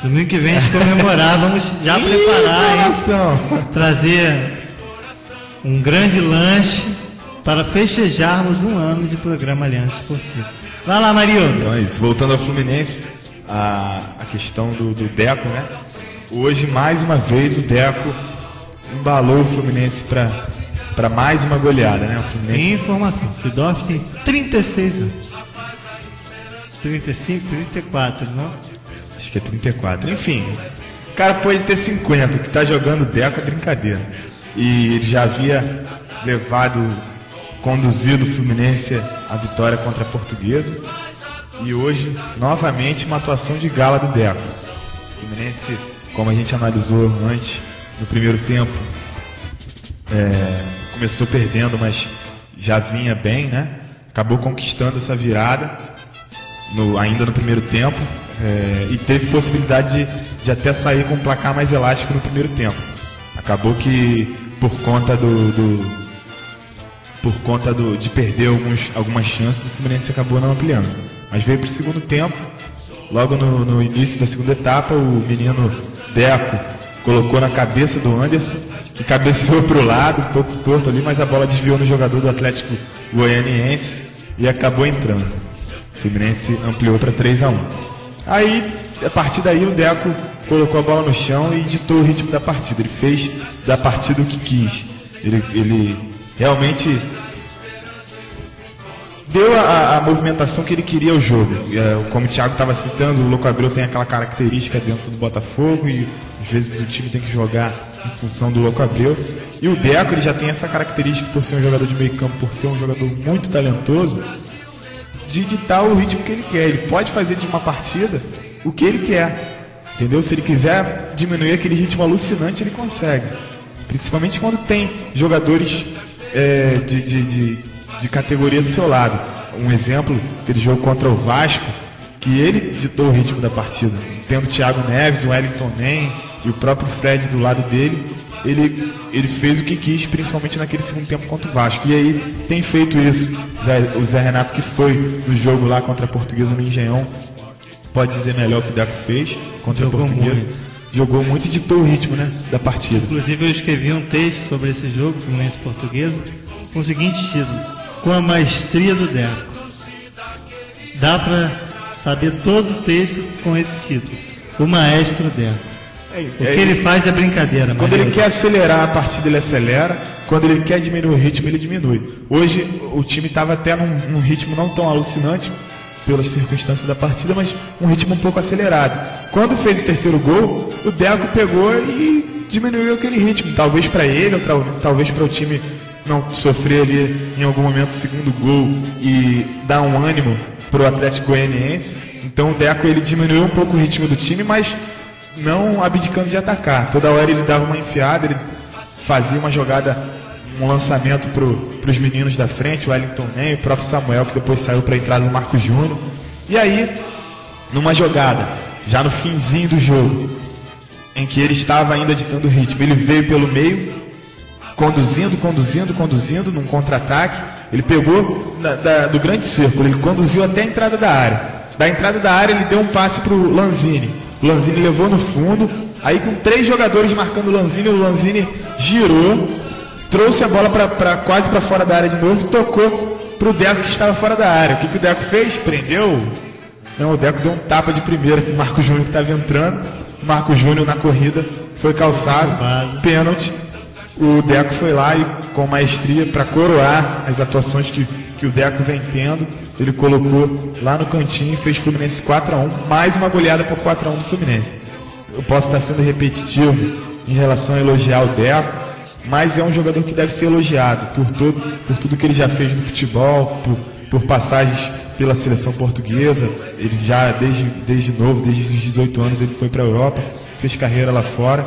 Domingo que vem a gente comemorar, vamos já preparar, hein? Trazer um grande lanche para festejarmos 1 ano de programa Aliança Esportiva. Vai lá, Marildo.
Então é isso. Voltando ao Fluminense, a questão do Deco, né? Hoje, mais uma vez, o Deco embalou o Fluminense para mais uma goleada, né? O Fluminense...
Informação, o Seedorf tem 36 anos. 35, 34, não?
Acho que é 34. Enfim, o cara pode ter 50. O que tá jogando Deco é brincadeira. E ele já havia conduzido o Fluminense à vitória contra a Portuguesa. E hoje, novamente, uma atuação de gala do Deco. O Fluminense, como a gente analisou antes, no primeiro tempo, começou perdendo, mas já vinha bem, né? Acabou conquistando essa virada ainda no primeiro tempo. E teve possibilidade de até sair com um placar mais elástico no primeiro tempo. Acabou que por conta de perder algumas chances, o Fluminense acabou não ampliando. Mas veio para o segundo tempo, logo no início da segunda etapa, o menino Deco colocou na cabeça do Anderson, que cabeceou para o lado, um pouco torto ali, mas a bola desviou no jogador do Atlético Goianiense e acabou entrando. O Fluminense ampliou para 3-1. Aí, a partir daí, o Deco colocou a bola no chão e ditou o ritmo da partida. Ele fez da partida o que quis. Ele realmente deu a movimentação que ele queria ao jogo. Como o Thiago estava citando, o Louco Abreu tem aquela característica dentro do Botafogo e às vezes o time tem que jogar em função do Louco Abreu. E o Deco, ele já tem essa característica por ser um jogador de meio campo, por ser um jogador muito talentoso, de ditar o ritmo que ele quer. Ele pode fazer de uma partida o que ele quer, entendeu? Se ele quiser diminuir aquele ritmo alucinante, ele consegue. Principalmente quando tem jogadores de categoria do seu lado. Um exemplo, aquele jogo contra o Vasco, que ele ditou o ritmo da partida. Tendo o Thiago Neves, o Wellington Nem e o próprio Fred do lado dele, ele fez o que quis, principalmente naquele segundo tempo contra o Vasco. E aí tem feito isso. O Zé Renato, que foi no jogo lá contra a Portuguesa no Engenhão, pode dizer melhor o que o Deco fez contra a Portuguesa. Jogou muito e ditou o ritmo, né, da partida.
Inclusive eu escrevi um texto sobre esse jogo, Fluminense Portuguesa, com o seguinte título: Com a maestria do Deco. dá para saber todo o texto com esse título. O Maestro Deco. O que ele faz é brincadeira.
Quando ele quer acelerar a partida, ele acelera. Quando ele quer diminuir o ritmo, ele diminui. Hoje, o time estava até num ritmo não tão alucinante, pelas circunstâncias da partida, mas um ritmo um pouco acelerado. Quando fez o terceiro gol, o Deco pegou e diminuiu aquele ritmo. Talvez para ele, ou talvez para o time não sofrer ali em algum momento o segundo gol e dar um ânimo para o Atlético Goianiense. Então o Deco ele diminuiu um pouco o ritmo do time, mas não abdicando de atacar. Toda hora ele dava uma enfiada, ele fazia uma jogada, um lançamento para os meninos da frente, o Wellington Nem, o próprio Samuel, que depois saiu para a entrada do Marcos Júnior. E aí, numa jogada, já no finzinho do jogo, em que ele estava ainda ditando o ritmo, ele veio pelo meio, conduzindo num contra-ataque. Ele pegou do grande círculo, ele conduziu até a entrada da área. Da entrada da área, ele deu um passe para o Lanzini. O Lanzini levou no fundo, aí com 3 jogadores marcando o Lanzini girou, trouxe a bola quase para fora da área de novo, tocou para o Deco que estava fora da área. O que o Deco fez? Prendeu? Não, o Deco deu um tapa de primeira para o Marcos Júnior que estava entrando. O Marcos Júnior na corrida foi calçado, pênalti. O Deco foi lá e com maestria para coroar as atuações que o Deco vem tendo, ele colocou lá no cantinho e fez Fluminense 4-1, mais uma goleada por 4-1 do Fluminense. Eu posso estar sendo repetitivo em relação a elogiar o Deco, mas é um jogador que deve ser elogiado por tudo que ele já fez no futebol, por passagens pela seleção portuguesa. Ele já, desde novo, desde os 18 anos, ele foi para a Europa, fez carreira lá fora,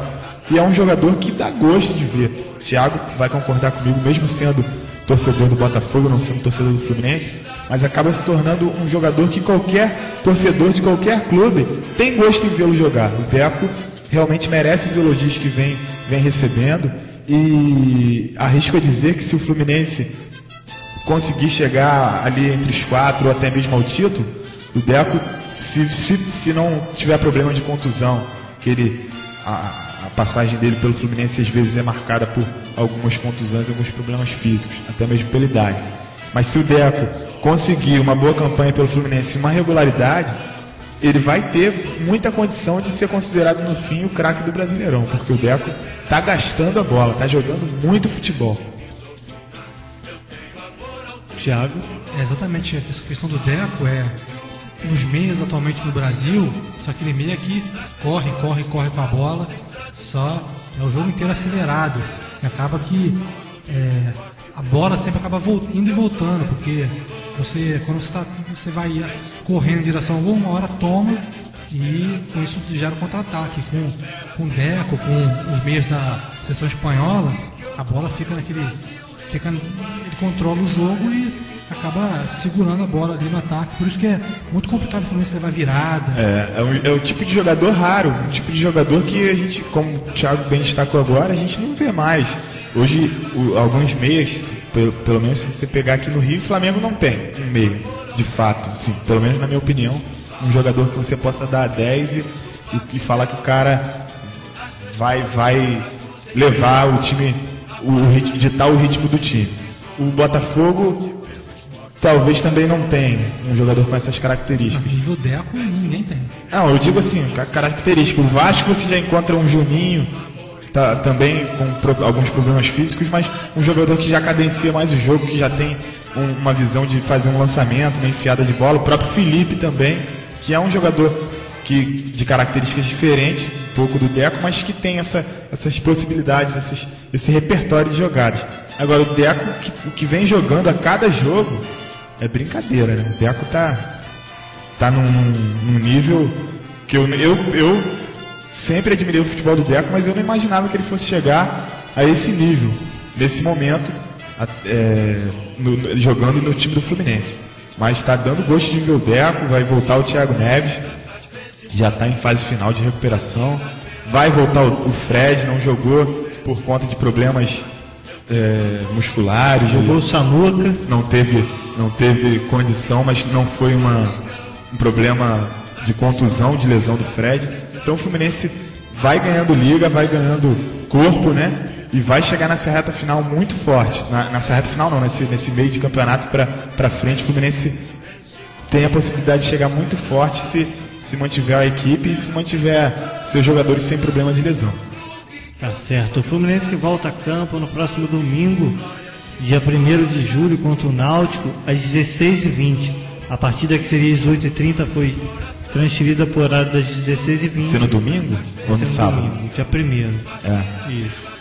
e é um jogador que dá gosto de ver. O Thiago vai concordar comigo, mesmo sendo torcedor do Botafogo, não sendo torcedor do Fluminense, mas acaba se tornando um jogador que qualquer torcedor de qualquer clube tem gosto em vê-lo jogar. O Deco realmente merece os elogios que vem recebendo, e arrisco a dizer que se o Fluminense conseguir chegar ali entre os 4 ou até mesmo ao título, o Deco, se não tiver problema de contusão, que a passagem dele pelo Fluminense às vezes é marcada por algumas contusões, alguns problemas físicos, até mesmo pela idade. Mas se o Deco conseguir uma boa campanha pelo Fluminense, uma regularidade, ele vai ter muita condição de ser considerado no fim o craque do Brasileirão, porque o Deco está gastando a bola, está jogando muito futebol.
Thiago?
Exatamente, essa questão do Deco nos meias atualmente no Brasil, só aquele meia que corre com a bola, só é o jogo inteiro acelerado, e acaba que a bola sempre acaba indo e voltando, porque quando você vai correndo em direção ao gol, uma hora toma, e com isso gera um contra-ataque. Com o Deco, com os meias da seleção espanhola, a bola ele controla o jogo e acaba segurando a bola ali no ataque. Por isso que é muito complicado o Fluminense levar virada.
É um tipo de jogador raro, um tipo de jogador que a gente, como o Thiago bem destacou agora, a gente não vê mais. Hoje, alguns meias, pelo menos se você pegar aqui no Rio, o Flamengo não tem um meia, de fato, sim, pelo menos na minha opinião, um jogador que você possa dar 10 e falar que o cara vai levar o time, ditar o ritmo do time. O Botafogo talvez também não tenha um jogador com essas características.
No nível Deco, ninguém tem.
Não, eu digo assim, característica. O Vasco você já encontra um Juninho, também com alguns problemas físicos, mas um jogador que já cadencia mais o jogo, que já tem uma visão de fazer um lançamento, uma enfiada de bola. O próprio Felipe também, que é um jogador de características diferentes, um pouco do Deco, mas que tem essas possibilidades, esse repertório de jogadas. Agora, o Deco, que vem jogando a cada jogo, é brincadeira, né? O Deco tá num nível que eu sempre admirei o futebol do Deco, mas eu não imaginava que ele fosse chegar a esse nível, nesse momento, jogando no time do Fluminense. Mas está dando gosto de ver o Deco, vai voltar o Thiago Neves, já está em fase final de recuperação, vai voltar o Fred, não jogou por conta de problemas musculares.
Jogou o Samuca.
Não teve condição, mas não foi um problema de contusão, de lesão do Fred. Então o Fluminense vai ganhando liga, vai ganhando corpo, né? E vai chegar nessa reta final muito forte. Nessa reta final não, nesse meio de campeonato para frente, o Fluminense tem a possibilidade de chegar muito forte se mantiver a equipe e se mantiver seus jogadores sem problema de lesão.
Tá certo. O Fluminense que volta a campo no próximo domingo, dia 1º de julho, contra o Náutico, às 16h20. A partida que seria às 8h30 foi transferida para o horário das 16h20.
Ser no domingo ou no sábado?
Domingo, dia 1º. Isso.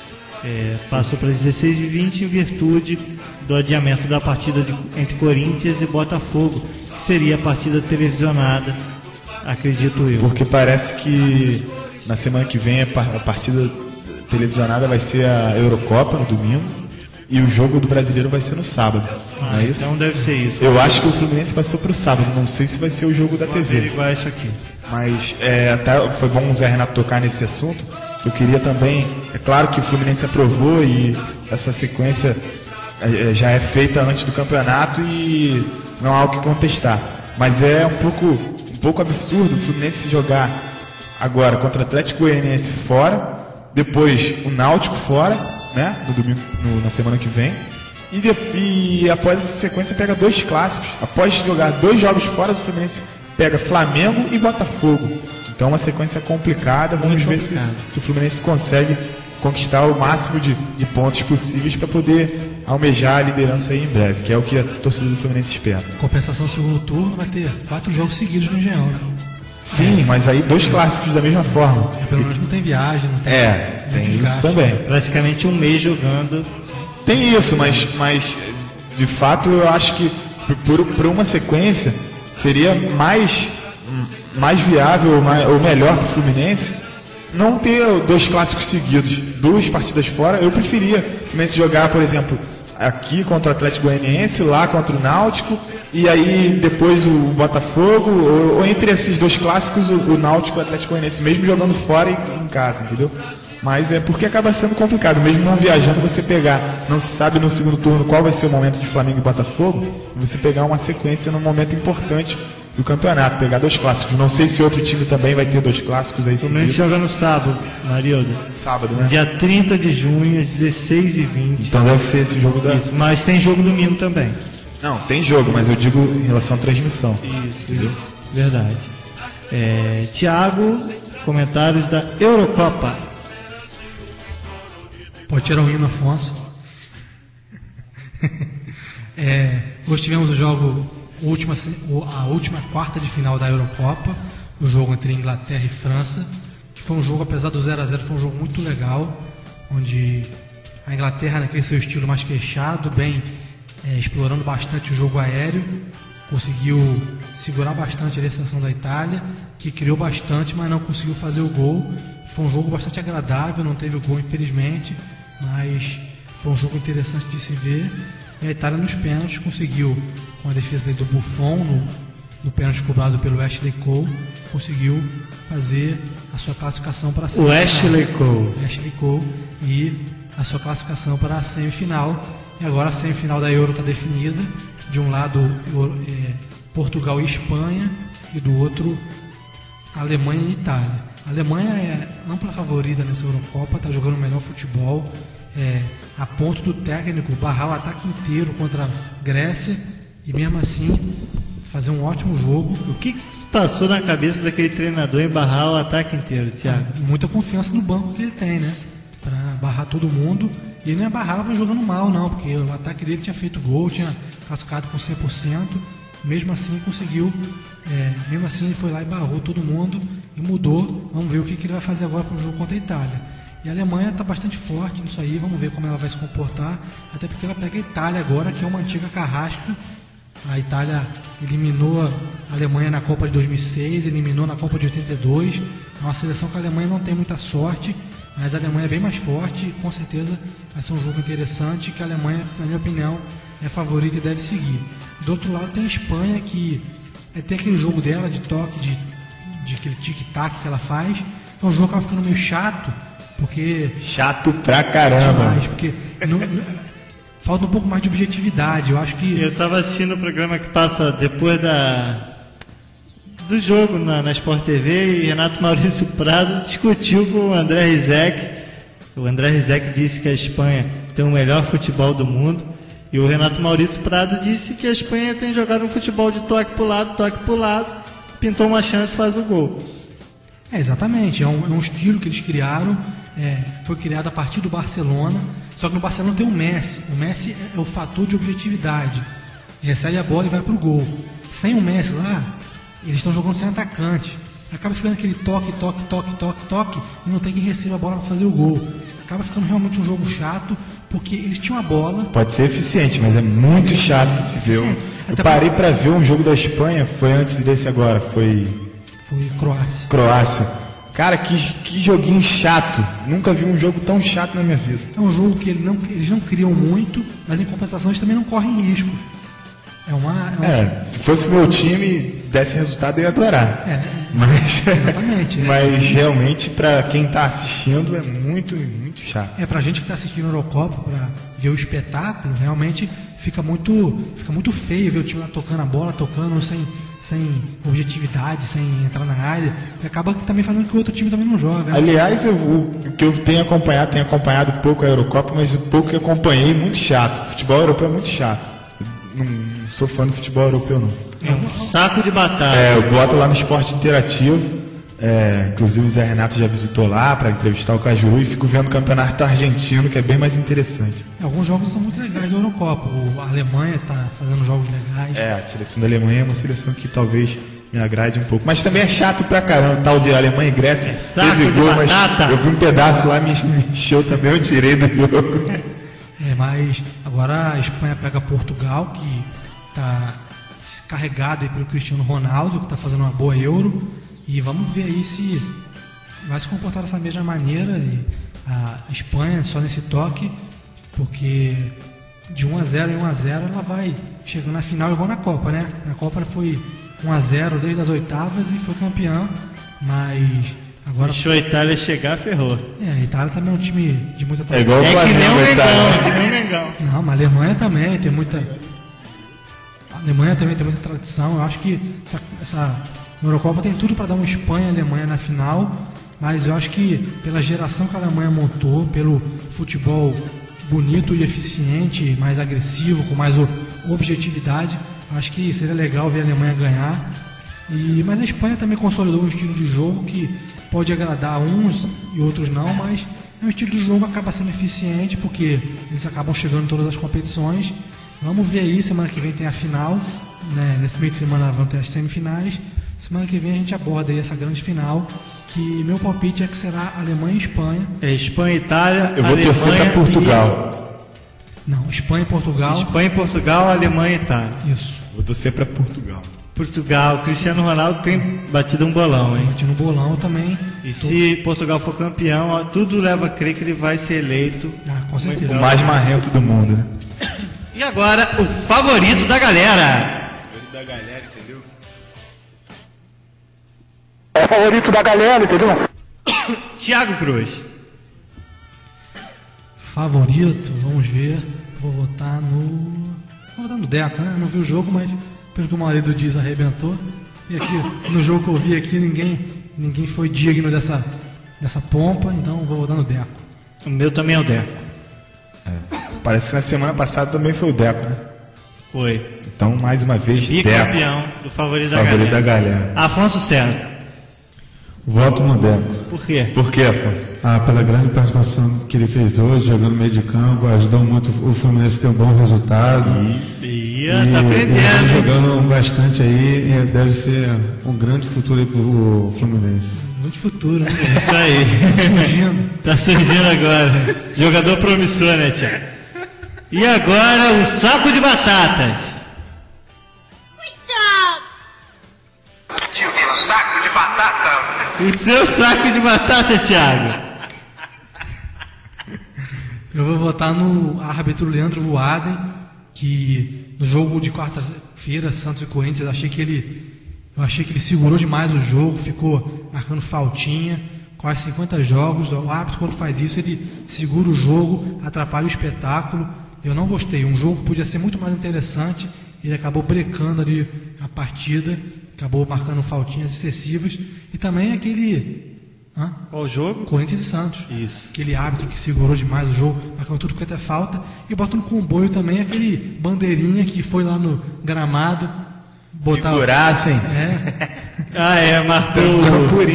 Passou para 16h20 em virtude do adiamento da partida entre Corinthians e Botafogo, que seria a partida televisionada, acredito eu.
Porque parece que na semana que vem a partida televisionada vai ser a Eurocopa no domingo e o jogo do Brasileiro vai ser no sábado, não é isso?
Então deve ser isso.
Eu acho que o Fluminense passou para o sábado, não sei se vai ser o jogo da TV.
Averiguar isso aqui.
Mas até foi bom o Zé Renato tocar nesse assunto. Eu queria também, é claro que o Fluminense aprovou e essa sequência já é feita antes do campeonato e não há algo que contestar. Mas é um pouco absurdo o Fluminense jogar agora contra o Atlético Goianiense fora, depois o Náutico fora, né, no domingo, na semana que vem, e após essa sequência pega 2 clássicos. Após jogar 2 jogos fora, o Fluminense pega Flamengo e Botafogo. Então uma sequência complicada. Vamos ver se o Fluminense consegue conquistar o máximo de pontos possíveis para poder almejar a liderança aí em breve, que é o que a torcida do Fluminense espera.
Compensação, segundo turno vai ter 4 jogos seguidos no Engenhão, né?
Sim, mas aí 2 clássicos da mesma forma.
Pelo menos não tem viagem, não tem.
Tem isso também.
Praticamente um mês jogando.
Tem isso, mas de fato eu acho que por uma sequência seria mais viável ou melhor para o Fluminense não ter 2 clássicos seguidos, 2 partidas fora. Eu preferia o Fluminense jogar, por exemplo, aqui contra o Atlético Goianiense, lá contra o Náutico, e aí depois o Botafogo, ou entre esses 2 clássicos, o Náutico e o Atlético Goianiense, mesmo jogando fora e em casa, entendeu? Mas é porque acaba sendo complicado, mesmo não viajando, você pegar, não se sabe no segundo turno qual vai ser o momento de Flamengo e Botafogo, você pegar uma sequência num momento importante do campeonato, pegar 2 clássicos. Não sei se outro time também vai ter 2 clássicos aí seguidos.
O Fluminense joga no sábado, Marildo.
Sábado, né?
Dia 30 de junho, às 16h20.
Então deve ser esse jogo da...
Isso, mas tem jogo domingo também.
Não, tem jogo, mas eu digo em relação à transmissão.
Isso. Verdade. Thiago, comentários da Eurocopa.
Pode tirar o hino, Afonso. Hoje tivemos o jogo, a última quarta de final da Eurocopa, o jogo entre Inglaterra e França, que foi um jogo, apesar do 0-0, foi um jogo muito legal, onde a Inglaterra, naquele seu estilo mais fechado, explorando bastante o jogo aéreo, conseguiu segurar bastante a seleção da Itália, que criou bastante, mas não conseguiu fazer o gol. Foi um jogo bastante agradável, não teve o gol, infelizmente, mas foi um jogo interessante de se ver. E a Itália, nos pênaltis, conseguiu, com a defesa do Buffon, no pênalti cobrado pelo Ashley Cole, conseguiu fazer a sua classificação para a semifinal. Ashley Cole e a sua classificação para a semifinal. E agora a semifinal da Euro está definida. De um lado, Portugal e Espanha, e do outro, Alemanha e Itália. A Alemanha é ampla favorita nessa Eurocopa, está jogando o melhor futebol, a ponto do técnico barrar o ataque inteiro contra a Grécia e mesmo assim fazer um ótimo jogo.
O que se passou na cabeça daquele treinador em barrar o ataque inteiro, Thiago?
Muita confiança no banco que ele tem, né? Para barrar todo mundo. E ele não é barrava jogando mal, não, porque o ataque dele tinha feito gol, tinha classificado com 100%. Mesmo assim conseguiu, mesmo assim ele foi lá e barrou todo mundo e mudou. Vamos ver o que ele vai fazer agora para o jogo contra a Itália. E a Alemanha está bastante forte nisso aí, vamos ver como ela vai se comportar, até porque ela pega a Itália agora, que é uma antiga carrasca. A Itália eliminou a Alemanha na Copa de 2006, eliminou na Copa de 82. É uma seleção que a Alemanha não tem muita sorte, mas a Alemanha é bem mais forte e com certeza vai ser um jogo interessante, que a Alemanha, na minha opinião, é favorita e deve seguir. Do outro lado tem a Espanha, que tem aquele jogo dela de toque, de aquele tic-tac que ela faz. É um jogo que ela ficando meio chato, porque...
Chato pra caramba.
Demais, porque falta um pouco mais de objetividade. Eu acho que...
Eu estava assistindo o programa que passa depois do jogo na Sport TV, e Renato Maurício Prado discutiu com o André Rizek. O André Rizek disse que a Espanha tem o melhor futebol do mundo E o Renato Maurício Prado disse que a Espanha tem jogado um futebol de toque pro lado, pintou uma chance e faz o gol.
Exatamente, é um estilo que eles criaram, foi criado a partir do Barcelona, só que no Barcelona tem o Messi. O Messi é o fator de objetividade. Recebe a bola e vai pro gol. Sem o Messi lá, eles estão jogando sem atacante. Acaba ficando aquele toque, e não tem quem receba a bola para fazer o gol. Acaba ficando realmente um jogo chato, porque eles tinham a bola.
Pode ser eficiente, mas é muito chato de se ver. Eu parei para ver um jogo da Espanha, foi antes desse agora, foi Croácia. Cara, que joguinho chato. Nunca vi um jogo tão chato na minha vida.
É um jogo que eles não criam muito, mas em compensação eles também não correm riscos.
Se fosse meu time, desse resultado, eu ia adorar.
Exatamente.
Mas realmente, para quem está assistindo, é muito, muito chato.
Pra gente que está assistindo a Eurocopa, para ver o espetáculo, realmente fica muito feio ver o time lá tocando a bola, sem objetividade, sem entrar na área. E acaba também fazendo que o outro time também não joga.
Aliás, o que eu tenho acompanhado pouco a Eurocopa, mas o pouco que acompanhei, muito chato. O futebol europeu é muito chato. Não sou fã do futebol europeu, não.
É um saco de batata.
Eu boto lá no Esporte Interativo. Inclusive o Zé Renato já visitou lá para entrevistar o Cajuru e fico vendo o campeonato argentino, que é bem mais interessante.
Alguns jogos são muito legais da Eurocopa. A Alemanha está fazendo jogos legais.
A seleção da Alemanha é uma seleção que talvez me agrade um pouco. Mas também é chato pra caramba, tal de Alemanha e Grécia. Teve gol, mas eu vi um pedaço lá, me encheu também, eu tirei do jogo.
Mas agora a Espanha pega Portugal, que está carregada aí pelo Cristiano Ronaldo, que está fazendo uma boa Euro, e vamos ver aí se vai se comportar dessa mesma maneira. E a Espanha só nesse toque, porque de 1-0 em 1-0 ela vai chegando na final igual na Copa, né? Na Copa foi 1-0 desde as oitavas e foi campeã, mas agora...
Deixou a Itália chegar, ferrou.
A Itália também é um time de muita tradição.
É igual o Flamengo,
que nem o Mengão.
Não, mas a Alemanha também tem muita... A Alemanha também tem muita tradição. Eu acho que essa Eurocopa tem tudo para dar uma Espanha e Alemanha na final, mas eu acho que pela geração que a Alemanha montou, pelo futebol bonito e eficiente, mais agressivo, com mais objetividade, acho que seria legal ver a Alemanha ganhar. Mas a Espanha também consolidou um estilo de jogo que pode agradar a uns e outros não, mas é um estilo de jogo que acaba sendo eficiente, porque eles acabam chegando em todas as competições. Vamos ver aí, semana que vem tem a final, né? Nesse meio de semana vão ter as semifinais. Semana que vem a gente aborda aí essa grande final, que meu palpite é que será Alemanha e Espanha.
Espanha e Itália.
Eu vou torcer para Portugal.
Não, Espanha e Portugal.
Espanha e Portugal, Alemanha e Itália.
Isso.
Vou torcer para Portugal.
Cristiano Ronaldo tem batido um bolão, hein?
Batido um bolão também.
E se Portugal for campeão, tudo leva a crer que ele vai ser eleito
com certeza.
O mais marrento do mundo, né?
E agora, o favorito da galera.
Entendeu?
É o favorito da galera, entendeu?
Thiago Cruz.
Favorito, vamos ver. Vou votar no Deco, né? Não vi o jogo, mas pelo que o marido diz, arrebentou. E aqui, no jogo que eu vi aqui, ninguém foi digno dessa pompa, então vou votar no Deco.
O meu também é o Deco.
Parece que na semana passada também foi o Deco, né?
Foi.
Então, mais uma vez,
bicampeão do favorito
da galera.
Afonso César.
Voto no Deco.
Por quê?
Por quê, Afonso?
Pela grande participação que ele fez hoje, jogando no meio de campo, ajudou muito o Fluminense a ter um bom resultado.
Tá aprendendo.
Ele jogando bastante aí, deve ser um grande futuro aí pro Fluminense.
Muito futuro, né?
Isso aí. Tá surgindo agora. Jogador promissor, né, Thiago? E agora o saco de batatas.
O saco de batata.
O seu saco de batata, Thiago.
Eu vou votar no árbitro Leandro Voaden, que no jogo de quarta-feira, Santos e Corinthians, eu achei que ele segurou demais o jogo, ficou marcando faltinha, quase 50 jogos. O árbitro, quando faz isso, ele segura o jogo, atrapalha o espetáculo. Eu não gostei. Um jogo que podia ser muito mais interessante, ele acabou brecando ali a partida, acabou marcando faltinhas excessivas. E também
Qual jogo?
Corinthians e Santos.
Isso.
Aquele árbitro que segurou demais o jogo, marcando tudo quanto é falta. E bota no comboio também aquele bandeirinha que foi lá no gramado.
Figurassem.
Marcou.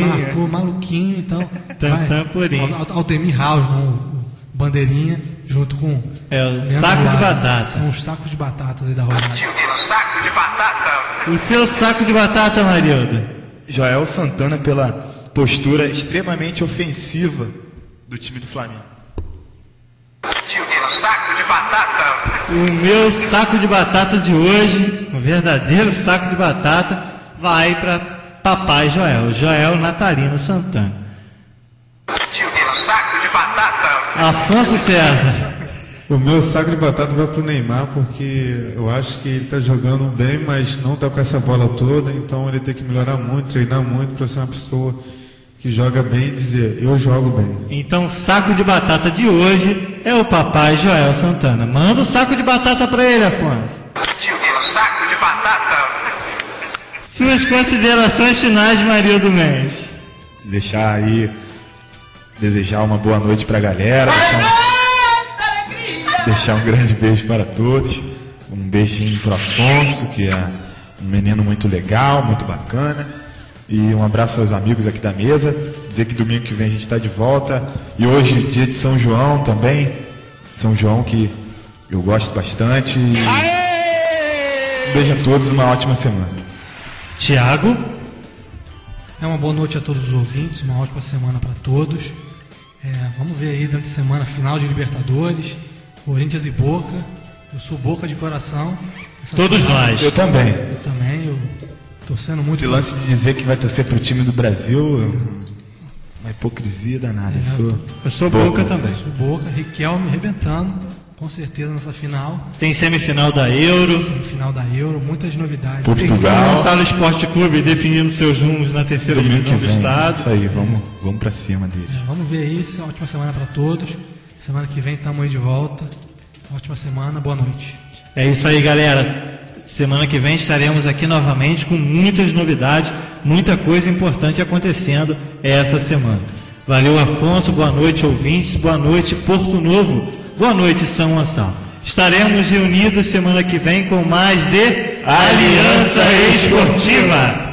Marcou maluquinho, então.
Purinho.
Altemir House, o bandeirinha, junto com.
O saco de batata.
São os sacos de batatas aí da rodada.
Saco de batata.
O seu saco de batata, Marildo.
Joel Santana pela postura extremamente ofensiva do time do Flamengo.
Saco de batata.
O meu saco de batata de hoje, um verdadeiro saco de batata, vai para Papai Joel Natalino Santana.
Saco de batata.
Afonso César.
O meu saco de batata vai pro Neymar, porque eu acho que ele tá jogando bem, mas não tá com essa bola toda, então ele tem que melhorar muito, treinar muito para ser uma pessoa que joga bem e dizer, eu jogo bem.
Então o saco de batata de hoje é o Papai Joel Santana. Manda o saco de batata para ele, Afonso.
Saco de batata.
Suas considerações finais, Marildo Mendes.
Deixar aí, desejar uma boa noite pra galera. Deixar um grande beijo para todos. Um beijinho pro Afonso, que é um menino muito legal, muito bacana. E um abraço aos amigos aqui da mesa. Dizer que domingo que vem a gente está de volta. E hoje, dia de São João também. São João que eu gosto bastante. Um beijo a todos, uma ótima semana.
Tiago.
Uma boa noite a todos os ouvintes, uma ótima semana para todos. Vamos ver aí durante a semana, final de Libertadores, Corinthians e Boca. Eu sou Boca de coração.
Todos nós.
Eu também.
Eu também, eu torcendo muito.
Esse lance de dizer que vai torcer pro time do Brasil, uma hipocrisia danada.
Eu sou Boca também.
Eu sou Boca, Riquelme arrebentando, com certeza nessa final.
Tem semifinal da Euro.
Semifinal da Euro, muitas novidades.
Portugal.
Gonçalo Esporte Clube definindo seus rumos na terceira divisão do estado.
Isso aí, vamos pra cima deles.
Vamos ver isso, ótima semana para todos. Semana que vem estamos aí de volta. Ótima semana, boa noite.
É isso aí, galera. Semana que vem estaremos aqui novamente com muitas novidades, muita coisa importante acontecendo essa semana. Valeu, Afonso, boa noite, ouvintes, boa noite, Porto Novo, boa noite, São Gonçalo. Estaremos reunidos semana que vem com mais de Aliança Esportiva.